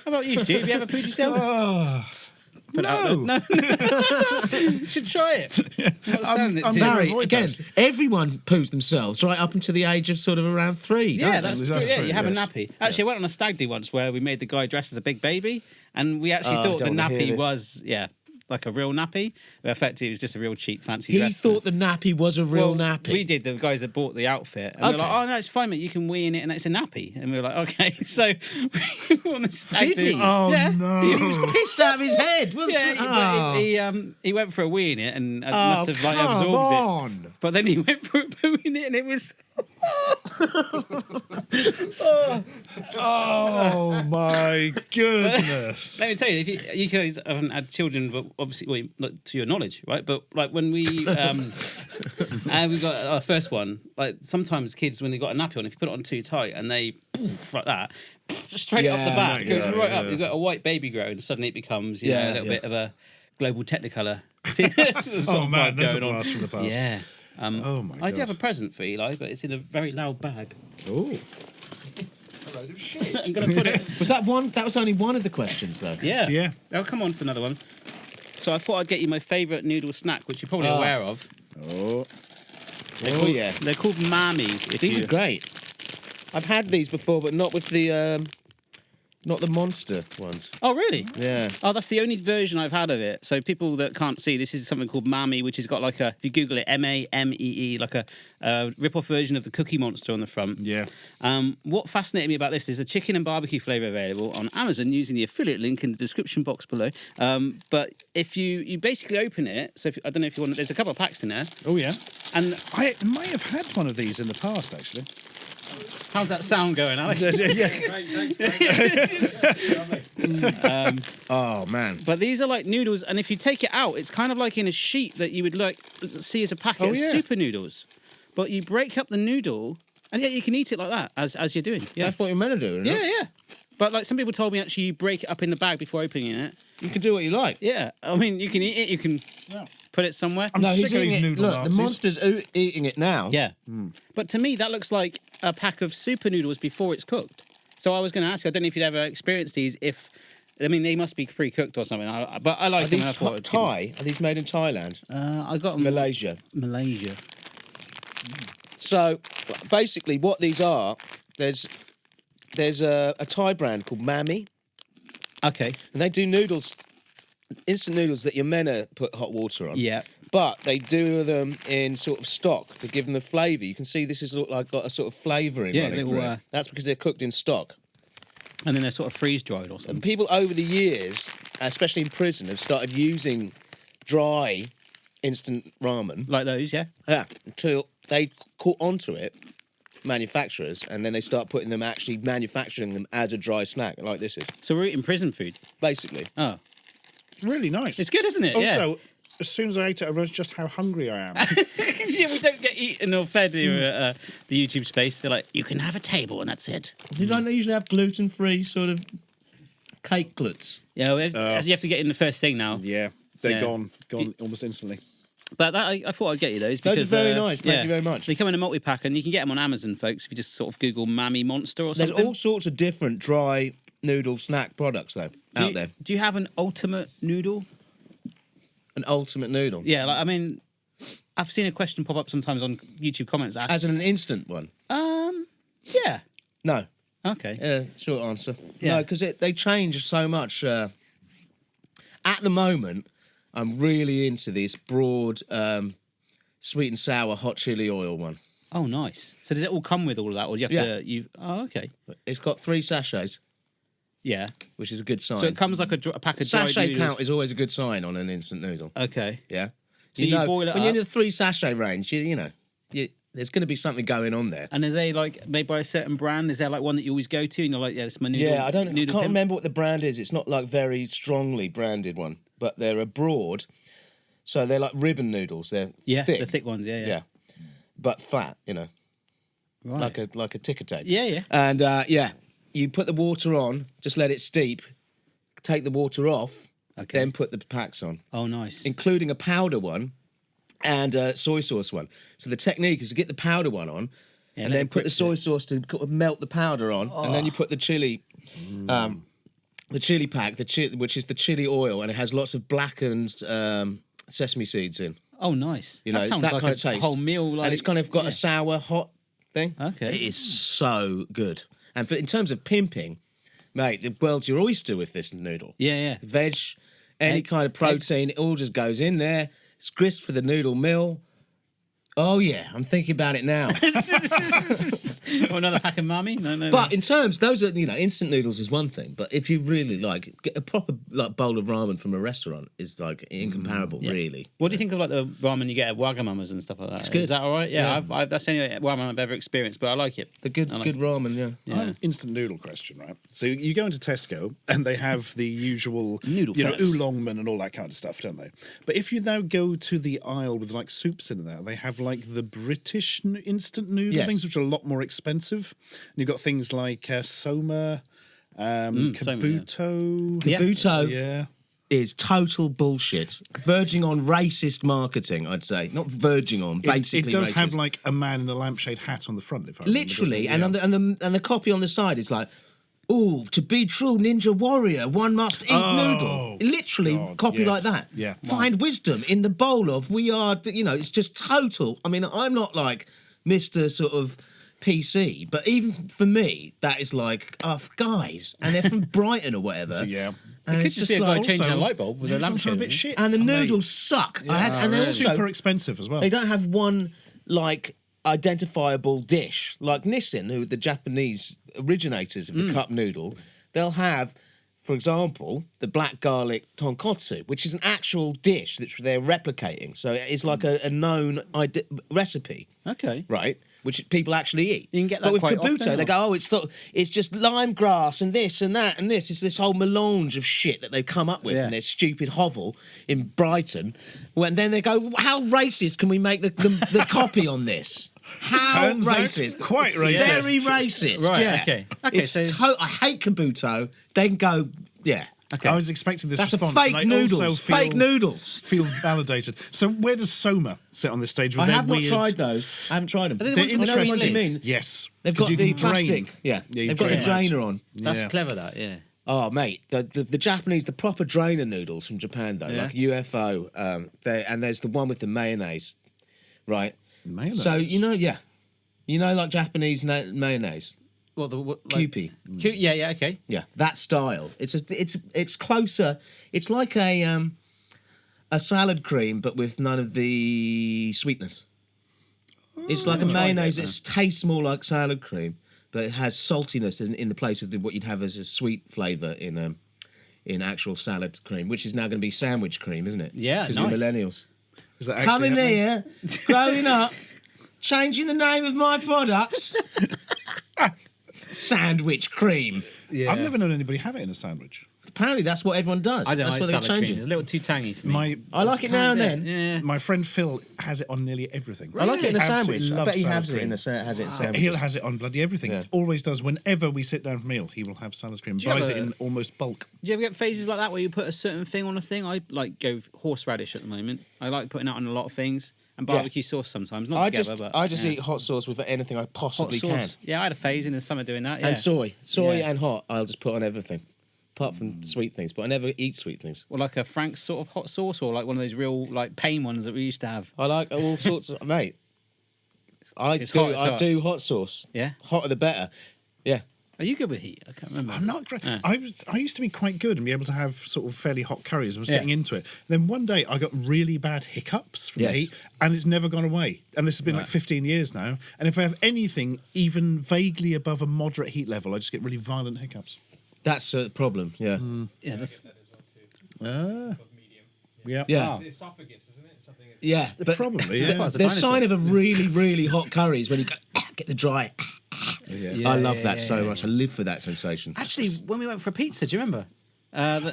How about you, Stu? Have you ever pooed yourself? Put it out there. No. You should try it. What sound it I'm to? married. Barry, avoid again, those. everyone poos themselves right up until the age of sort of around 3. Yeah, don't they? that's That's true. true, You have yes. a nappy. Actually, I went on a stag do once where we made the guy dress as a big baby, and we actually Oh, I thought the don't wanna hear nappy this. was like a real nappy. But effectively, it was just a real cheap fancy He dress. thought the nappy was a real Well, nappy. We did, the guys that bought the outfit. And we were Okay. like, oh, no, it's fine, mate. You can wee in it and it's a nappy. And we were like, okay. So we on the stag Did do. he? Oh, yeah. no. He was pissed out of his head, wasn't Yeah, he? he went for a wee in it and Oh, must have like come absorbed on. it. But then he went for a poo in it and it was. Oh my goodness. Let me tell you, if you guys haven't had children, but obviously, well, not to your knowledge, right? But like when we and we got our first one, like sometimes kids when they got a nappy on, if you put it on too tight and they poof, like that, straight up the Yeah, back, goes yeah, right up. yeah. You've got a white baby grow, and suddenly it becomes a little bit of a global technicolor. Oh man, there's a blast from the past. Yeah. Oh my I do God. have a present for Eli, but it's in a very loud bag. Oh. I'm gonna put it. Was that one? That was only one of the questions, though. Yeah. Yeah. Oh, come on to another one. So I thought I'd get you my favourite noodle snack, which you're probably Oh. aware of. Oh. Oh, yeah. They're called Mammies. These are great. I've had these before, but not with the not the monster ones. Oh, really? Yeah. Oh, that's the only version I've had of it. So people that can't see, this is something called Mammy, which has got like a, if you Google it, M-A-M-E-E, like a rip-off version of the Cookie Monster on the front. Yeah. What fascinated me about this is a chicken and barbecue flavour available on Amazon using the affiliate link in the description box below. But if you basically open it, so if, I don't know if you want, there's a couple of packs in there. Oh yeah. And I might have had one of these in the past, actually. how's that sound going, Alex? Oh man. But these are like noodles, and if you take it out, it's kind of like in a sheet that you would like see as a packet Oh, of yeah. super noodles. But you break up the noodle, and yeah, you can eat it like that as you're doing. Yeah, That's what you're meant to do, isn't it? yeah. But like some people told me, actually, you break it up in the bag before opening it. You can do what you like. Yeah, I mean, you can eat it. You can put it somewhere. I'm sick of these noodle Look, the Nazis. monster's eating it now. Yeah, but to me, that looks like a pack of super noodles before it's cooked. So I was going to ask you, I don't know if you'd ever experienced these. I mean, they must be pre-cooked or something. But I like Are them. these and I thought I'd give them- Thai? Are these made in Thailand? I got them. Malaysia. Malaysia. So basically, what these are, there's a Thai brand called Mammy, Okay. and they do noodles, instant noodles that you're meant to put hot water on. Yeah. But they do them in sort of stock to give them the flavour. You can see this has got a sort of flavouring Yeah, running little, through it. That's because they're cooked in stock. And then they're sort of freeze dried or something. People over the years, especially in prison, have started using dry instant ramen. Like those, yeah. Yeah, until they caught onto it, manufacturers, and then they start putting them, actually manufacturing them as a dry snack, like this is. So we're eating prison food. Basically. Oh, Really nice. it's good, isn't it? Also, as soon as I ate it, I realised just how hungry I am. Yeah, we don't get eaten or fed here at the YouTube space. They're like, you can have a table and that's it. You don't usually have gluten-free sort of cake gluts. Yeah, you have to get in the first thing now. Yeah, they're Yeah. gone almost instantly. But that, I thought I'd get you those. Those are Because, very nice. Thank you very much. They come in a multi-pack and you can get them on Amazon, folks, if you just sort of Google Mammy Monster or There's something. all sorts of different dry noodle snack products, though, out there. Do you have an ultimate noodle? An ultimate noodle. Yeah, like, I mean, I've seen a question pop up sometimes on YouTube comments. As an instant one. Yeah. No. Okay. Short answer. Yeah. No, because they change so much. At the moment, I'm really into this broad, sweet and sour hot chili oil one. Oh, nice. So does it all come with all of that, or do you have to? Oh, okay. It's got 3 sachets, Yeah. which is a good sign. So it comes like a pack of dried Sachet noodles. count is always a good sign on an instant noodle. Okay. Yeah. So you boil it when you're up. in the 3 sachet range, there's going to be something going on there. And are they like made by a certain brand? Is there like one that you always go to and you're like, yeah, it's my noodle? Yeah, I can't noodle pimp? remember what the brand is. It's not like very strongly branded one, but they're abroad, so they're like ribbon noodles. They're thick, the thick ones. Yeah. yeah, but flat. Right. like a ticker tape. Yeah, yeah. And you put the water on, just let it steep, take the water off, Okay. then put the packs on, Oh, nice. including a powder one and a soy sauce one. So the technique is to get the powder one on, Yeah, and let then it put the grip soy it. sauce to melt the powder on, and then you put the chili, the chili pack, which is the chili oil, and it has lots of blackened sesame seeds in. Oh, nice. You know, that it's sounds that like kind a of taste. whole meal. Like, and it's kind of got yeah. a sour, hot thing. Okay. It is so good. And in terms of pimping, mate, the world's your oyster with this noodle. Yeah, yeah. Veg, any Egg- kind of protein, it all just goes in there. It's grist for the noodle mill. Oh, yeah, I'm thinking about it now. Or another pack of Mummy? No. But in terms, those are, instant noodles is one thing. But if you really get a proper bowl of ramen from a restaurant is like incomparable, really. What do you think of like the ramen you get at Wagamama's and stuff like that? It's good. Is that all right? Yeah, Yeah. I've that's the only ramen I've ever experienced, but I like it. The good I like good ramen, yeah. Yeah. I have an instant noodle question, right? So you go into Tesco and they have the usual Noodle you know, fellas. oolongman and all that kind of stuff, don't they? But if you now go to the aisle with like soups in there, they have like the British instant noodle Yes. things, which are a lot more expensive. And you've got things like Soma, Soma, Kabuto. Yeah. Buto Yeah. is total bullshit. Verging on racist marketing, I'd say. Not verging on, basically It does racist. have like a man in a lampshade hat on the front, if I remember, Literally, doesn't it? and Yeah. on the copy on the side is like, "Ooh, to be true ninja warrior, one must eat noodle." Literally, God, copy yes. like that. Yeah. Find wisdom in the bowl of we are. It's just total. I mean, I'm not like Mr. sort of PC, but even for me, that is like, guys, and they're from Brighton or whatever. So, yeah. And It could it's just be a guy like, changing a also, light bulb with a noodles are lampshade. a bit shit. and the aren't they? noodles suck. Yeah. And they're they're also super expensive as well. they don't have one like identifiable dish like Nissin, who are the Japanese originators of the cup noodle. They'll have, for example, the black garlic tonkotsu, which is an actual dish that they're replicating. So it's like a known recipe, Okay. right? Which people actually eat. You can get but that with quite Kabuto, often, they or- go, it's just lime grass and this and that and this. It's this whole melange of shit that they've come up with Yeah. in their stupid hovel in Brighton. When then they go, how racist can we make the copy on this? How Turns out racist? quite racist. Very racist. Right, Yeah. okay. It's so- I hate Kabuto. Then go, yeah. Okay. I was expecting this That's a response. fake and I also noodles. feel, Fake noodles. Feel validated. So where does Soma sit on this stage? With I their have not weird... tried those. I haven't tried them. they They're the ones I know the ones you interesting. mean. Yes. They've 'Cause got you the can drain. plastic. Yeah. you They've got the drain drainer out. on. That's Yeah. clever, that, yeah. Oh, mate, the Japanese, the proper drainer noodles from Japan, though, Yeah. like UFO, and there's the one with the mayonnaise, right? Mayonnaise? So, like Japanese mayonnaise, Well, Kewpie. Yeah, okay. Yeah, that style. It's closer. It's like a salad cream, but with none of the sweetness. It's like a mayonnaise that tastes more like salad cream, but it has saltiness in the place of what you'd have as a sweet flavour in actual salad cream, which is now going to be sandwich cream, isn't it? Yeah, because nice. the millennials Is that actually coming happening? here, growing up, changing the name of my products. Sandwich cream. Yeah. I've never known anybody have it in a sandwich. Apparently, that's what everyone does. I don't that's like what they're salad cream. changing. It's a little too tangy for me. I like it now and then. Yeah. My friend Phil has it on nearly everything. I like it in a Absolutely sandwich. I loves bet he salad has it cream. in a sandwich. He has it on bloody everything. Yeah. He always does. Whenever we sit down for meal, he will have salad cream. Do you Buys have it a- in almost bulk. Do you ever get phases like that where you put a certain thing on a thing? I like go horseradish at the moment. I like putting that on a lot of things. And barbecue sauce sometimes. Not together, but... I just yeah. eat hot sauce with anything I hot possibly sauce. can. Yeah, I had a phase in the summer doing that. Yeah. And soy Yeah. and hot. I'll just put on everything, apart from sweet things. But I never eat sweet things. Or like a Frank's sort of hot sauce, or like one of those real like pain ones that we used to have. I like all sorts of mate. It's hot, it's I hot. do hot sauce. Yeah. Hotter the better. Yeah. Are you good with heat? I can't remember. I'm not great. Yeah. I used to be quite good and be able to have sort of fairly hot curries. I was Yeah. getting into it. Then one day I got really bad hiccups from Yes. the heat, and it's never gone away. And this has been like 15 years now. And if I have anything even vaguely above a moderate heat level, I just get really violent hiccups. That's a problem. Yeah. Yeah, that's... Ah, yeah. Yeah. Oh. The esophagus, isn't it? Something. Yeah. But Probably, yeah. Well, it's a the dinosaur. sign of a really, really hot curry is when you go, get the dry. Yeah. I love that yeah, so yeah. much. I live for that sensation. Actually, when we went for a pizza, do you remember? That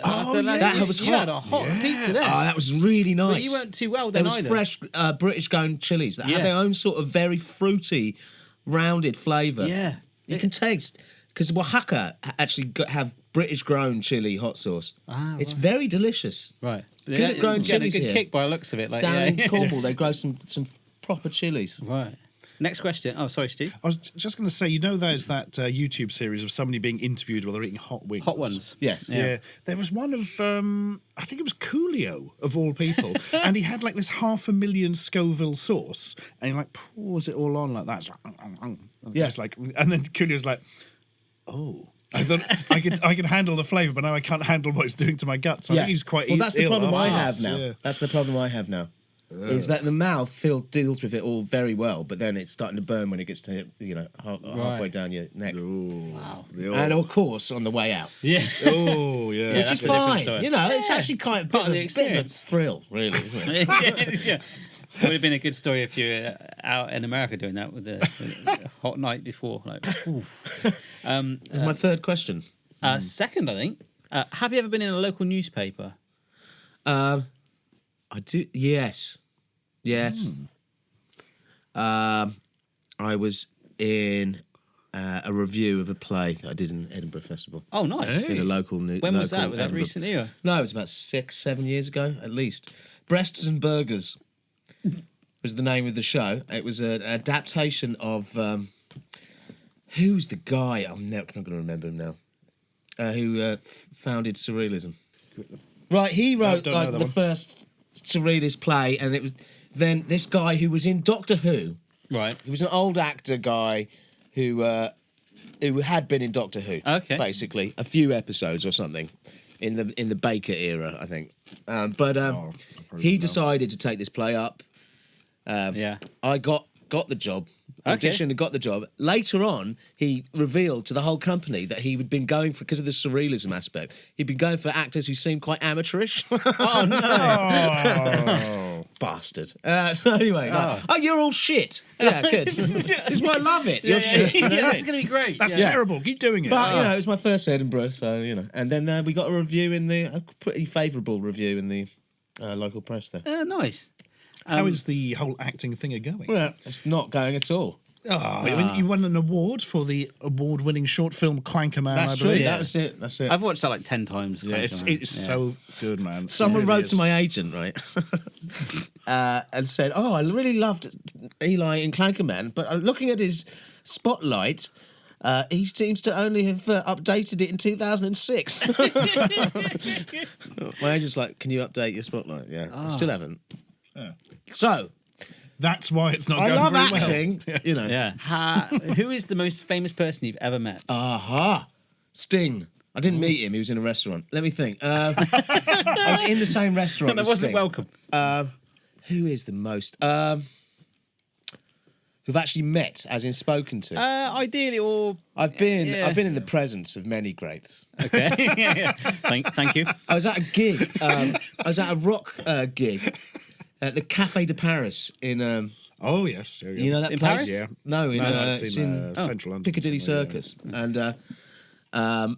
was you had hot. a hot pizza there. Oh, that was really nice. But you weren't too well There then was either. fresh British grown chilies that Yeah. had their own sort of very fruity, rounded flavour. Yeah. You can taste because Oaxaca actually have British grown chili hot sauce. Ah, it's right. very delicious. Right. Good at growing Getting a chilies good here. kick by the looks of it. Like, Down yeah. in Cornwall, they grow some proper chilies. Right. Next question. Oh, sorry, Steve. I was just going to say, there's that YouTube series of somebody being interviewed while they're eating hot wings. Hot ones. Yes. Yeah. There was one of, I think it was Coolio, of all people, and he had like this 500,000 Scoville sauce, and he like pours it all on like that. It's like, Yeah. It's like, and then Coolio's like, oh. I thought I could handle the flavour, but now I can't handle what it's doing to my guts. I think he's quite well, that's the ill problem I have afterwards, now. yeah. That's the problem I have now. Is that the mouth deals with it all very well, but then it's starting to burn when it gets to halfway down your neck, Wow. and of course on the way out, Yeah. Oh, yeah. which that's is the difference, fine. sorry. It's Yeah. actually quite a Part of the bit of a experience. thrill, really, isn't it? Yeah. It would have been a good story if you were out in America doing that with the hot night before. Like, oof. That's my third question. Second, I think. Have you ever been in a local newspaper? I do. Yes. I was in a review of a play that I did in Edinburgh Festival. Oh, nice. Hey. In a local news. When was that? Was that recently? Or? No, it was about 6-7 years ago, at least. Breasts and Burgers was the name of the show. It was an adaptation of who's the guy? I'm not going to remember him now. Who founded surrealism? Right, he wrote don't know like that the one. first surrealist play, and it was then this guy who was in Doctor Who. Right. He was an old actor guy who had been in Doctor Who. Okay. Basically, a few episodes or something in the Baker era, I think. He decided to take this play up. Yeah. I got the job. Okay. Auditioned and got the job. Later on, he revealed to the whole company that he had been going for, because of the surrealism aspect, he'd been going for actors who seemed quite amateurish. Oh, no. Oh. Bastard. So anyway, you're all shit. Yeah, good. This is why I love it. You're shit. Yeah, that's going to be great. That's yeah. terrible. Keep doing it. But, it was my first Edinburgh, so, and then we got a review a pretty favourable review in the local press there. Nice. How is the whole acting thing going? Well, it's not going at all. You won an award for the award-winning short film Clankerman. That's I true. believe. Yeah. That's it. I've watched that like 10 times. Yeah, it's Yeah. so good, man. Someone It really wrote is. to my agent, right, and said, "Oh, I really loved Eli in Clankerman, but looking at his spotlight, he seems to only have updated it in 2006." My agent's like, "Can you update your spotlight?" Yeah, I still haven't. Yeah. So That's why it's not I going love very well. acting, Yeah. Who is the most famous person you've ever met? Aha, Sting. I didn't meet him. He was in a restaurant. Let me think. I was in the same restaurant. I as wasn't Sting. welcome. Who is the most? who've actually met, as in spoken to? Ideally, or I've been yeah. in the presence of many greats. okay. yeah. Thank you. I was at a gig. I was at a rock gig at the Café de Paris in. Oh yes, yeah, yeah. You know that In place? Paris? Yeah. No, it's in in Central London. Piccadilly somewhere, Circus. And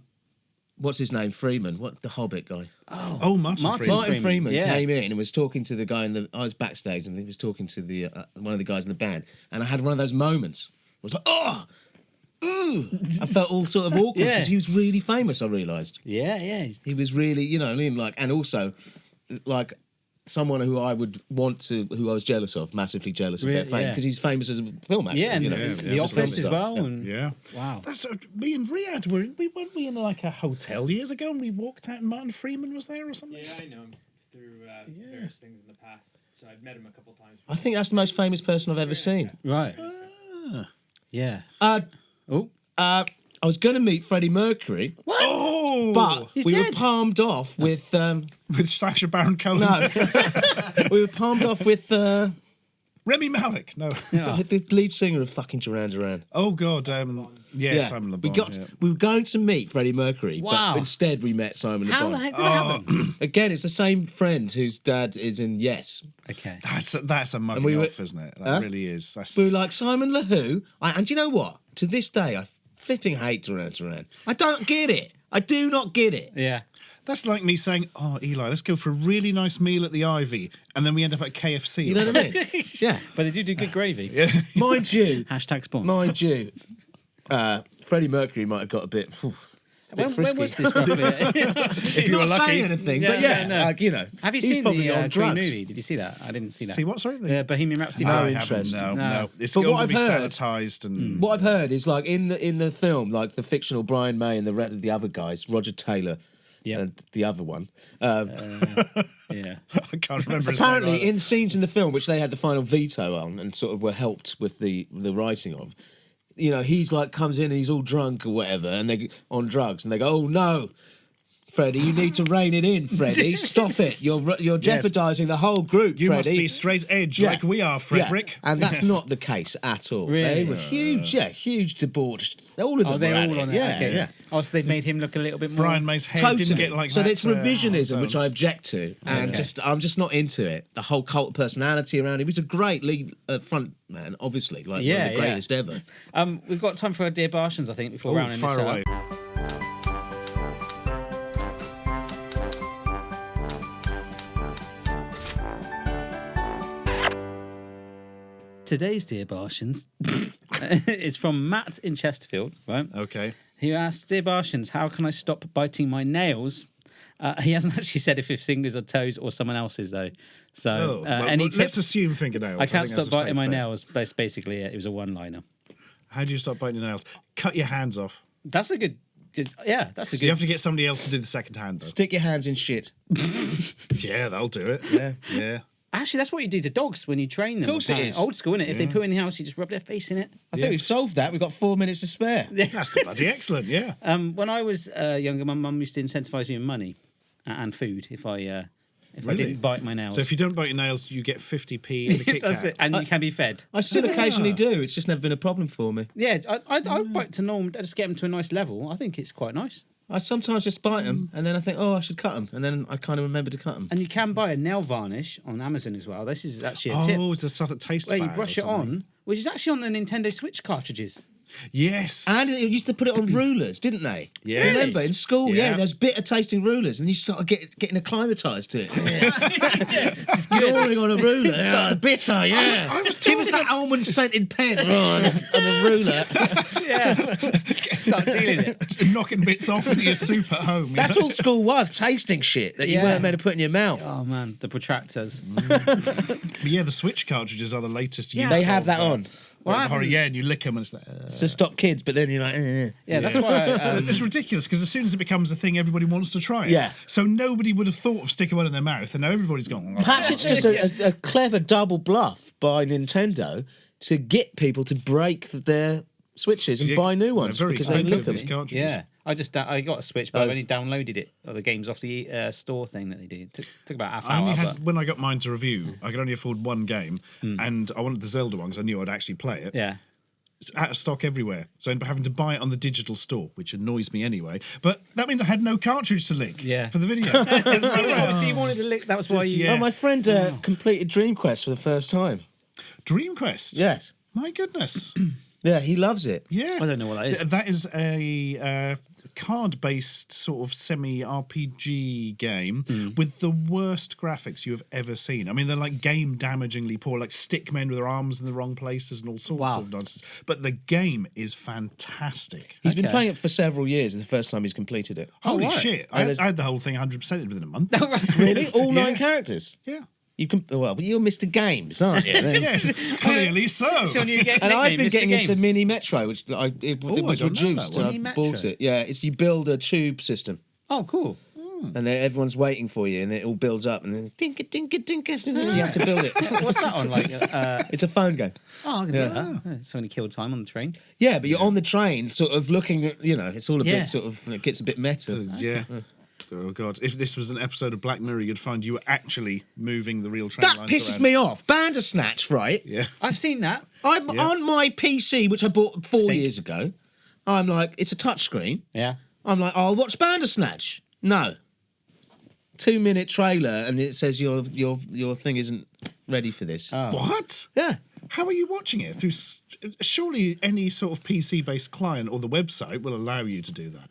what's his name? Freeman. What, the Hobbit guy? Oh, Martin Freeman. Martin Freeman yeah. came in and was talking to the guy I was backstage and he was talking to the one of the guys in the band, and I had one of those moments. I was like, oh, ooh! I felt all sort of awkward Yeah. because he was really famous. I realised Yeah. he was really, you know what I mean, like, and also, like. Someone who I would want to, who I was jealous of, massively jealous of their fame, yeah. because he's famous as a film actor. Yeah, and you know? the Office as well. And Yeah. wow. That's me and Riyadh weren't we in like a hotel years ago and we walked out and Martin Freeman was there or something? Yeah, I know him through various things in the past. So I've met him a couple times. I think that's the most famous person I've ever seen. Right. Yeah. Oh. I was going to meet Freddie Mercury, What? Oh, but He's we were dead. palmed off with with Sacha Baron Cohen. no, we were palmed off with Remy Malik. No. was it the lead singer of fucking Duran Duran? Oh God. Yeah, Simon Le Bon. We were going to meet Freddie Mercury, Wow. but instead we met Simon Le How Bon. the heck did that happen? Again, it's the same friend whose dad is in Yes. Okay. That's a mugging we were- off, isn't it? That really is. That's, We were like, Simon Le Who? And do you know what? To this day, I flipping hate Duran Duran. I don't get it. I do not get it. Yeah. that's like me saying, "Oh, Eli, let's go for a really nice meal at the Ivy," and then we end up at KFC. You know what I mean? Yeah. But they do good gravy. Mind you, Hashtag spawn. mind you, Freddie Mercury might have got a bit. When frisky. was this roughly? If you were Not lucky. saying anything, Yeah, but yes, no. like, you know. Have you he's seen probably the on Queen drugs. movie? Did you see that? I didn't see that. See what? Sorry, The Bohemian Rhapsody. No movie. interest. No. It's But going what to I've be heard- sanitized and What I've heard is like in the film, like the fictional Brian May and the other guys, Roger Taylor, Yep. and the other one. Yeah. I can't remember. his Apparently, name either. in scenes in the film which they had the final veto on and sort of were helped with the writing of, you know, he's like comes in and he's all drunk or whatever, and they on drugs, and they go, "Oh no, Freddie, you need to rein it in, Freddie. Stop it. You're jeopardising the whole group, You must Freddie." be straight edge Yeah. like we are, Frederick. Yeah. And that's Yes. not the case at all. Really? They were huge debauched. All of them Oh, they're were at all it. on it. Yeah, Okay. yeah. Oh, so they've made him look a little bit more. Brian May's head Totally. didn't get like so that. it's revisionism, on which its own. I object to, and Okay. I'm just not into it. The whole cult personality around him. He's a great lead front man, obviously, like one Yeah, of the yeah. greatest ever. We've got time for our dear Barshens, I think, before Oh, rounding this fire up. away. Today's dear Barshens is from Matt in Chesterfield, right? Okay. Who asks, "Dear Barshens, how can I stop biting my nails?" He hasn't actually said if his fingers are toes or someone else's though. So Oh, well, any let's tips? assume fingernails. I can't think that's stop a biting safe my bet. nails. That's basically it. It was a one-liner. How do you stop biting your nails? Cut your hands off. That's a good. Yeah, that's a So you good. have to get somebody else to do the second hand, though. Stick your hands in shit. Yeah, they'll do it. Yeah. Yeah. Actually, that's what you do to dogs when you train them. Of course it apparently. is. Old school, innit? If they poo in the house, you just rub their face in it. I think we've solved that. We've got 4 minutes to spare. That's bloody excellent, yeah. When I was younger, my mum used to incentivise me with money and food if I Really? didn't bite my nails. So if you don't bite your nails, you get 50p in the Kit that's Kat. it, and you can be fed. I still occasionally do. It's just never been a problem for me. Yeah, I bite to norm. I just get them to a nice level. I think it's quite nice. I sometimes just bite them, and then I think, oh, I should cut them, and then I kind of remember to cut them. And you can buy a nail varnish on Amazon as well. This is actually a tip. Oh, it's the stuff that tastes Where bad. you brush or it something. on, which is actually on the Nintendo Switch cartridges. Yes. And they used to put it on rulers, didn't they? Yes. Remember in school? Yeah, Yeah. those bitter tasting rulers, and you sort of getting acclimatised to it. Just gnawing on a ruler. Yeah, bitter, yeah. I was Give us that almond scented pen on the ruler. Yeah. Start stealing it. knocking bits off with your soup at home. you That's know? all school was, tasting shit that you Yeah. weren't meant to put in your mouth. Oh, man. The protractors. But yeah, the Switch cartridges are the latest use. They have of, that on Well, I horror. haven't- Yeah, and you lick them and it's like... to stop kids, but then you're like, Yeah, that's why It's ridiculous because as soon as it becomes a thing, everybody wants to try it. Yeah. So nobody would have thought of sticking one in their mouth, and now everybody's gone. Perhaps it's just a clever double bluff by Nintendo to get people to break their Switches and buy new ones They're very because they expensive, lick them. these cartridges. Yeah. I got a Switch, but I've only downloaded it, or the games off the store thing that they did. Took about half I hour. only but... had, when I got mine to review, I could only afford one game, and I wanted the Zelda one because I knew I'd actually play it. Yeah. It's out of stock everywhere, so I ended up having to buy it on the digital store, which annoys me anyway. But that means I had no cartridge to lick for the video. So you wanted to lick. That was why you. Yeah. Oh, my friend completed Dream Quest for the first time. Dream Quest? Yes. My goodness. Yeah, he loves it. Yeah. I don't know what that is. That is a card-based sort of semi-RPG game with the worst graphics you have ever seen. I mean, they're like game-damagingly poor, like stick men with their arms in the wrong places and all sorts of nonsense. But the game is fantastic. He's been playing it for several years. It's the first time he's completed it. Holy right. shit. I had the whole thing 100%ed within a month. Really? All 9 Yeah. characters? Yeah. You can. Well, but you're Mr. Games, aren't you? Yes, clearly so. It's your new game And I've been nickname, Mr. getting into Games. Mini Metro, which it was I don't know reduced. that one. I Mini bought Metro? it. Yeah, it's you build a tube system, Oh, cool. and then everyone's waiting for you, and it all builds up, and then dinka dinka dinka, and then you have to build it. What's that on? Like, It's a phone game. oh, I can do that. It's only killed time on the train. Yeah, but you're on the train, sort of looking at, it's all a Yeah. bit sort of, it gets a bit meta. Yeah. Oh, God. If this was an episode of Black Mirror, you'd find you were actually moving the real train That lines pisses around. me off. Bandersnatch, right? Yeah. I've seen that. I'm on my PC, which I bought 4 years ago. I'm like, it's a touchscreen. Yeah. I'm like, I'll watch Bandersnatch. No. 2-minute trailer, and it says your thing isn't ready for this. Oh. What? Yeah. How are you watching it? Through surely any sort of PC-based client or the website will allow you to do that.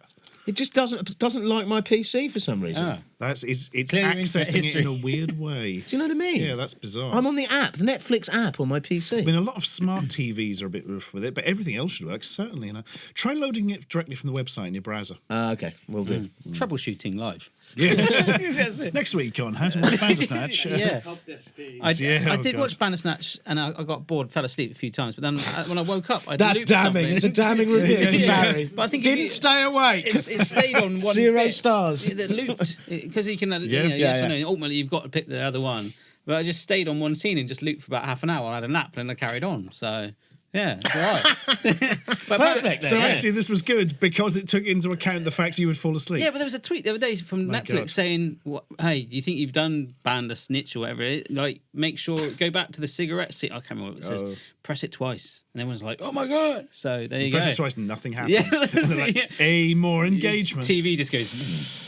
It just doesn't like my PC for some reason. Oh. It's Clearly into accessing it history. in a weird way. Do you know what I mean? Yeah, that's bizarre. I'm on the app, the Netflix app on my PC. I mean, a lot of smart TVs are a bit rough with it, but everything else should work, certainly. Try loading it directly from the website in your browser. Okay, we'll do. Troubleshooting live. Yeah. That's it. Next week on How to Watch Bandersnatch. Yeah. Help desk feed. I Yeah, oh did God. watch Bandersnatch and I got bored, fell asleep a few times. But then when I woke up, I That's looped damning. something. It's a damning review, Yeah. Barry. But I think Didn't stay awake. It stayed on one 0 bit. stars. It looped because you can, Yeah. yes Yeah, or no. Ultimately, you've got to pick the other one. But I just stayed on one scene and just looped for about half an hour. I had a nap and then I carried on. So yeah, it's all right. But Perfect So then. actually, this was good because it took into account the fact you would fall asleep. yeah, but there was a tweet the other day from My Netflix God. saying, "Hey, you think you've done Bandersnatch or whatever? Like, make sure go back to the cigarette scene. I can't remember what it says. Oh. Press it twice." And everyone's like, "Oh my god!" So there you Press go. it twice, nothing happens. Yeah, And they're like, yeah. A more engagement. TV just goes.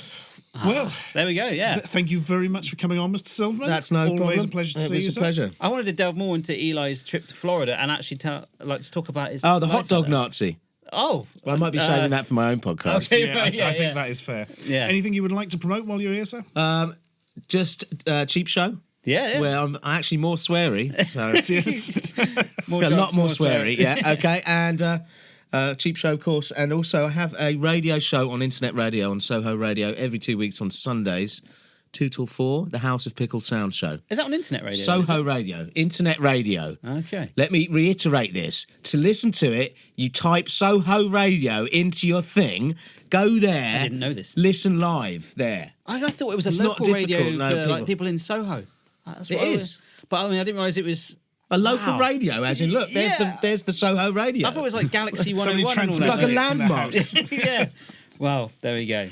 Well, There we go. Yeah. thank you very much for coming on, Mr. Silverman. That's no problem. Always a pleasure to see you. It's a sir. pleasure. I wanted to delve more into Eli's trip to Florida and actually to talk about his. Oh, the hot life dog out there. Nazi. Oh, Well, I might be saving that for my own podcast. okay. Yeah, I Yeah, think yeah. that is fair. Yeah. Anything you would like to promote while you're here, sir? Just Cheap Show, Yeah, yeah. where I'm actually more sweary. So Yes. More a jokes, lot more sweary. Yeah, okay. And Cheap Show, of course. And also, I have a radio show on internet radio on Soho Radio every 2 weeks on Sundays, 2 till 4. The House of Pickled Sound Show. Is that on internet radio? Soho Radio, internet radio. Okay. Let me reiterate this. To listen to it, you type Soho Radio into your thing, go there. I didn't know this. Listen live there. I thought it was a It's not local radio difficult, no, for people- like people in Soho. That's It what I is. was- But I mean, I didn't realise it was A local Wow. radio, as in, look, Yeah. there's the Soho Radio. I thought it was like Galaxy Somebody 101. and all translates that. It's like a it from the landmark. house. Yeah. Well, there we go.